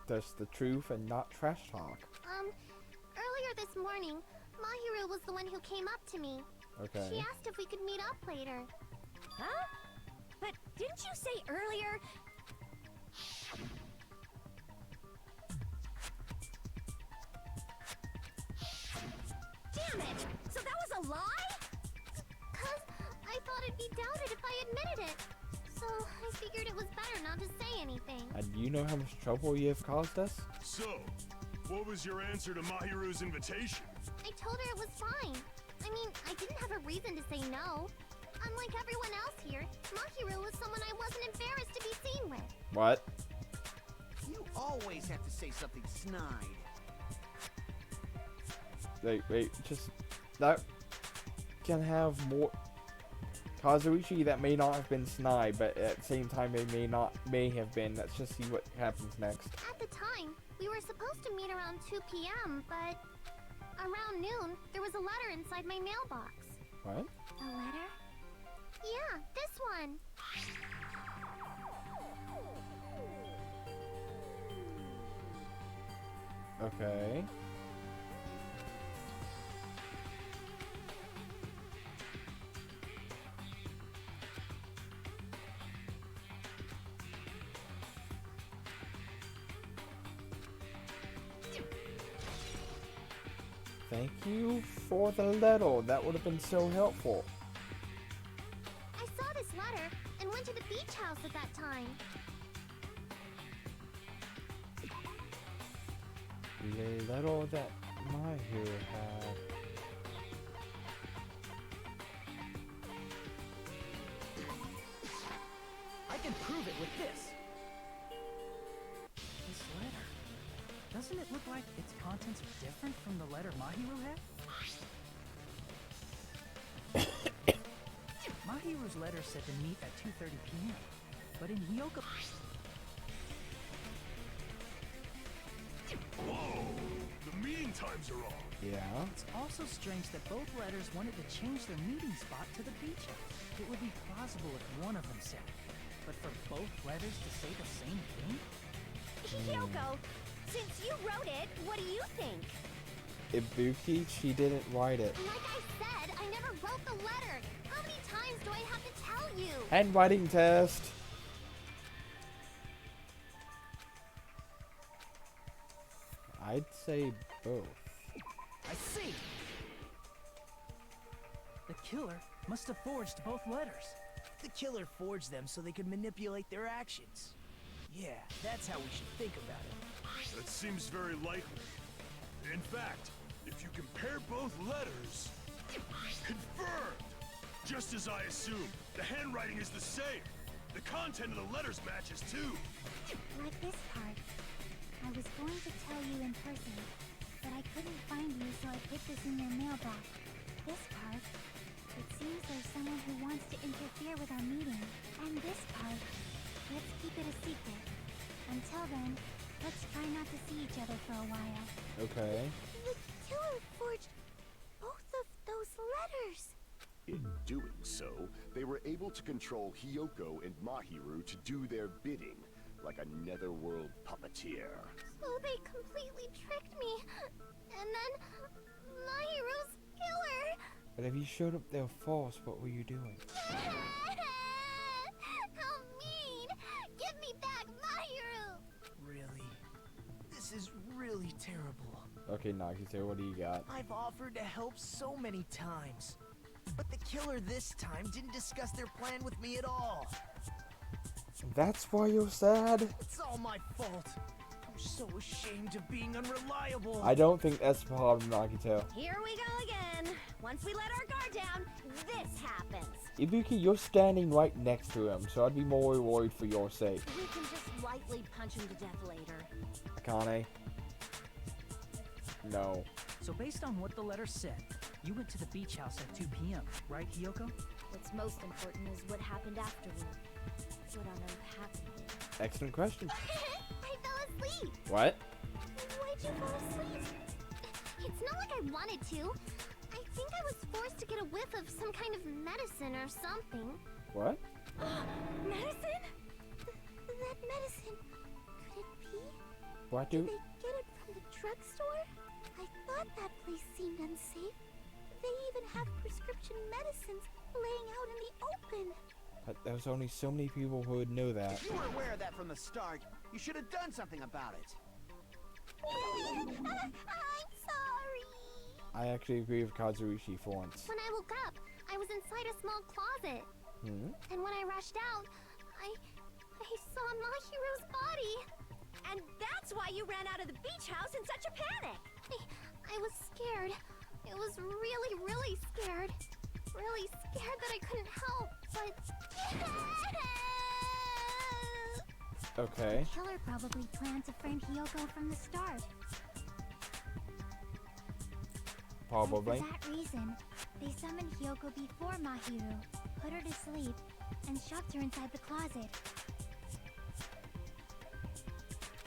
Speaker 1: Just the truth and not trash talk.
Speaker 10: Earlier this morning, Mahiru was the one who came up to me.
Speaker 1: Okay.
Speaker 10: She asked if we could meet up later.
Speaker 6: Huh? But didn't you say earlier? Damn it! So that was a lie?
Speaker 10: 'Cause I thought it'd be doubted if I admitted it. So I figured it was better not to say anything.
Speaker 1: And you know how much trouble you have caused us?
Speaker 3: So, what was your answer to Mahiru's invitation?
Speaker 10: I told her it was fine. I mean, I didn't have a reason to say no. Unlike everyone else here, Mahiru was someone I wasn't embarrassed to be seen with.
Speaker 1: What?
Speaker 8: You always have to say something snide.
Speaker 1: Wait, just... That can have more... Kazuichi, that may not have been snide, but at the same time it may have been. Let's just see what happens next.
Speaker 10: At the time, we were supposed to meet around 2 p.m., but around noon, there was a letter inside my mailbox.
Speaker 1: What?
Speaker 10: A letter? Yeah, this one.
Speaker 1: Okay. Thank you for the letter. That would have been so helpful.
Speaker 10: I saw this letter, went to the beach house at that time.
Speaker 1: The letter that my hero had.
Speaker 11: I can prove it with this. This letter. Doesn't it look like its contents are different from the letter Mahiru had? Mahiru's letter said to meet at 2:30 p.m. But in Hiyoko...
Speaker 3: Whoa! The meeting times are off.
Speaker 1: Yeah.
Speaker 11: It's also strange that both letters wanted to change their meeting spot to the beach house. It would be plausible if one of them said it. But for both letters to say the same thing?
Speaker 6: Hiyoko, since you wrote it, what do you think?
Speaker 1: Ibuki, she didn't write it.
Speaker 10: Like I said, I never wrote the letter. How many times do I have to tell you?
Speaker 1: Handwriting test. I'd say both.
Speaker 11: I see! The killer must have forged both letters.
Speaker 5: The killer forged them so they could manipulate their actions. Yeah, that's how we should think about it.
Speaker 3: That seems very likely. In fact, if you compare both letters... Confirmed! Just as I assumed, the handwriting is the same. The content of the letters matches too.
Speaker 4: Like this part. I was going to tell you in person, but I couldn't find you, so I put this in your mailbox. This part. It seems there's someone who wants to interfere with our meeting. And this part. Let's keep it a secret. Until then, let's try not to see each other for a while.
Speaker 1: Okay.
Speaker 10: The killer forged both of those letters.
Speaker 9: In doing so, they were able to control Hiyoko and Mahiru to do their bidding, like a netherworld puppeteer.
Speaker 10: So they completely tricked me. And then Mahiru's killer.
Speaker 1: But if you showed up there false, what were you doing?
Speaker 10: How mean! Give me back Mahiru!
Speaker 5: Really? This is really terrible.
Speaker 1: Okay, Nagito, what do you got?
Speaker 5: I've offered to help so many times. But the killer this time didn't discuss their plan with me at all.
Speaker 1: That's why you're sad?
Speaker 5: It's all my fault. I'm so ashamed of being unreliable.
Speaker 1: I don't think that's the problem, Nagito.
Speaker 6: Here we go again. Once we let our guard down, this happens.
Speaker 1: Ibuki, you're standing right next to him, so I'd be more worried for your sake.
Speaker 6: We can just lightly punch him to death later.
Speaker 1: Akane? No.
Speaker 11: So based on what the letter said, you went to the beach house at 2 p.m., right, Hiyoko?
Speaker 6: What's most important is what happened afterward. What on earth happened?
Speaker 1: Excellent question.
Speaker 10: I fell asleep.
Speaker 1: What?
Speaker 10: Why'd you fall asleep? It's not like I wanted to. I think I was forced to get a whiff of some kind of medicine or something.
Speaker 1: What?
Speaker 10: Medicine? That medicine. Could it be?
Speaker 1: What
Speaker 10: Did
Speaker 1: do?
Speaker 10: they get it from the drugstore? I thought that place seemed unsafe. They even have prescription medicines laying out in the open.
Speaker 1: But there's only so many people who would know that.
Speaker 8: If you were aware of that from the start, you should have done something about it.
Speaker 10: I'm sorry.
Speaker 1: I actually agree with Kazuichi for once.
Speaker 10: When I woke up, I was inside a small closet.
Speaker 1: Hmm?
Speaker 10: And when I rushed out, I saw Mahiru's body.
Speaker 6: And that's why you ran out of the beach house in such a panic.
Speaker 10: I was scared. It was really, really scared. Really scared that I couldn't help, but...
Speaker 1: Okay.
Speaker 4: Killer probably planned to frame Hiyoko from the start.
Speaker 1: Probably.
Speaker 4: And for that reason, they summoned Hiyoko before Mahiru, put her to sleep, and shoved her inside the closet.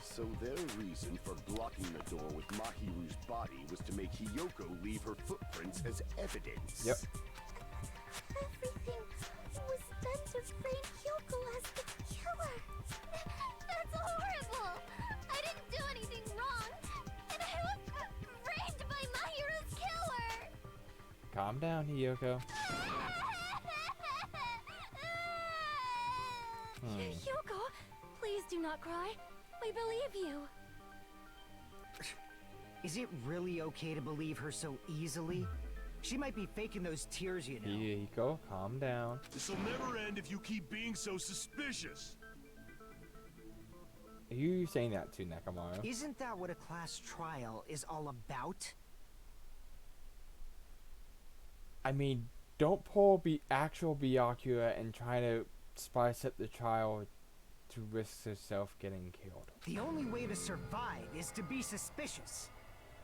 Speaker 9: So their reason for blocking the door with Mahiru's body was to make Hiyoko leave her footprints as evidence.
Speaker 1: Yep.
Speaker 10: Everything was done to frame Hiyoko as the killer. That's horrible. I didn't do anything wrong. And I was framed by Mahiru's killer.
Speaker 1: Calm down, Hiyoko.
Speaker 6: Hiyoko, please do not cry. We believe you.
Speaker 7: Is it really okay to believe her so easily? She might be faking those tears, you know.
Speaker 1: Hiko, calm down.
Speaker 3: This'll never end if you keep being so suspicious.
Speaker 1: Who are you saying that to, Nekomaru?
Speaker 7: Isn't that what a class trial is all about?
Speaker 1: I mean, don't pull actual Byakuya and try to spice up the trial to risk herself getting killed.
Speaker 7: The only way to survive is to be suspicious.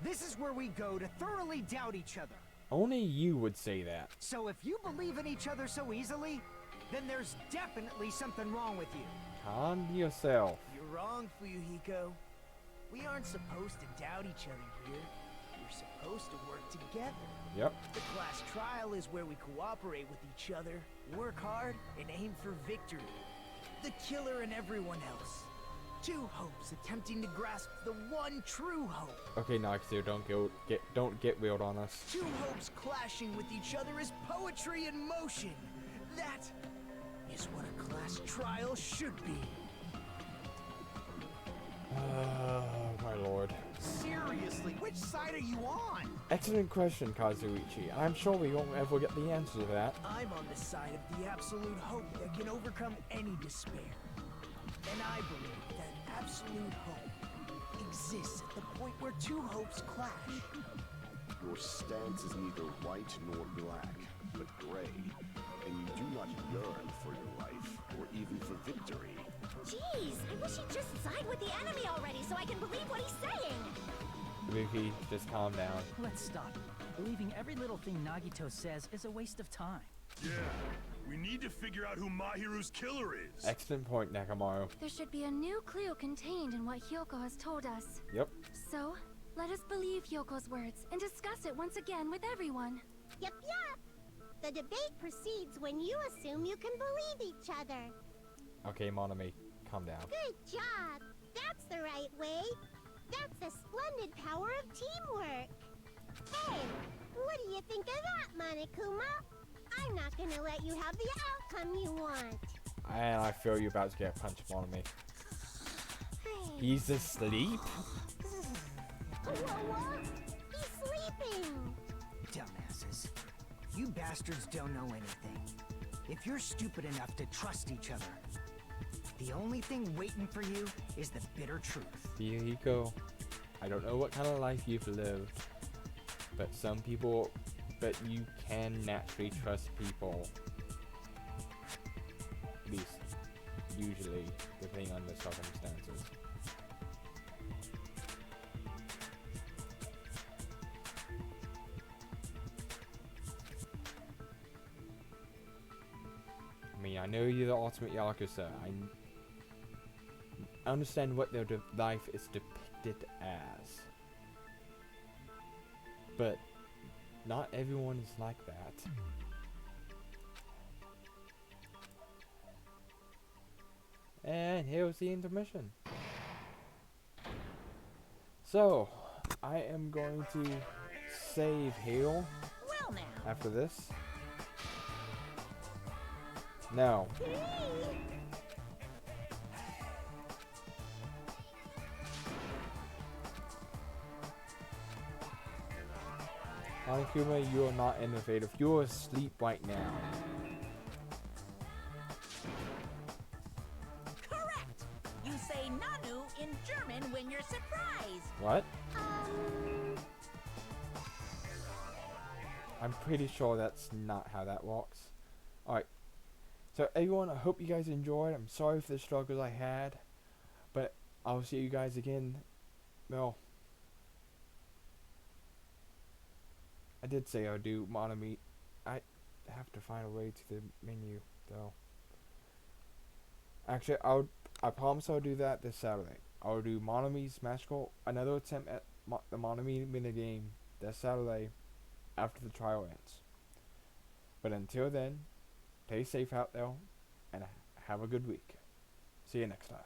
Speaker 7: This is where we go to thoroughly doubt each other.
Speaker 1: Only you would say that.
Speaker 7: So if you believe in each other so easily, then there's definitely something wrong with you.
Speaker 1: Calm yourself.
Speaker 5: You're wrong, Fuyuhiko. We aren't supposed to doubt each other here. We're supposed to work together.
Speaker 1: Yep.
Speaker 5: The class trial is where we cooperate with each other, work hard, and aim for victory. The killer and everyone else. Two hopes attempting to grasp the one true hope.
Speaker 1: Okay, Nagsu, don't get reeled on us.
Speaker 5: Two hopes clashing with each other is poetry in motion. That is what a class trial should be.
Speaker 1: My lord.
Speaker 5: Seriously, which side are you on?
Speaker 1: Excellent question, Kazuichi. I'm sure we won't ever get the answer to that.
Speaker 5: I'm on the side of the absolute hope that can overcome any despair. And I believe that absolute hope exists at the point where two hopes clash.
Speaker 9: Your stance is neither white nor black, but gray. And you do not yearn for your life, or even for victory.
Speaker 6: Jeez, I wish he'd just side with the enemy already so I can believe what he's saying.
Speaker 1: Ruki, just calm down.
Speaker 11: Let's stop. Believing every little thing Nagito says is a waste of time.
Speaker 3: Yeah, we need to figure out who Mahiru's killer is.
Speaker 1: Excellent point, Nekomaru.
Speaker 4: There should be a new clue contained in what Hyoko has told us.
Speaker 1: Yep.
Speaker 4: So, let us believe Hyoko's words and discuss it once again with everyone.
Speaker 10: Yep, yep. The debate proceeds when you assume you can believe each other.
Speaker 1: Okay, Monami, calm down.
Speaker 10: Good job. That's the right way. That's the splendid power of teamwork. Hey, what do you think of that, Monokuma? I'm not gonna let you have the outcome you want.
Speaker 1: And I feel you're about to get punched, Monami. He's asleep?
Speaker 10: What? He's sleeping.
Speaker 7: Dumbasses. You bastards don't know anything. If you're stupid enough to trust each other, the only thing waiting for you is the bitter truth.
Speaker 1: Hiko, I don't know what kind of life you've lived, but you can naturally trust people. At least, usually, depending on the circumstances. I mean, I know you're the ultimate Yakuza. I understand what their life is depicted as. But not everyone is like that. And here's the intermission. So, I am going to save Hale
Speaker 2: Well now.
Speaker 1: after this. Now, Monokuma, you are not innovative. You are asleep right now.
Speaker 2: Correct. You say Nanu in German when you're surprised.
Speaker 1: What? I'm pretty sure that's not how that works. Alright. So everyone, I hope you guys enjoyed. I'm sorry for the struggles I had. But I'll see you guys again. Well, I did say I'll do Monami. I have to find a way to the menu, though. Actually, I promise I'll do that this Saturday. I'll do Monami's magical, another attempt at the Monami minigame this Saturday after the trial ends. But until then, stay safe out there and have a good week. See you next time.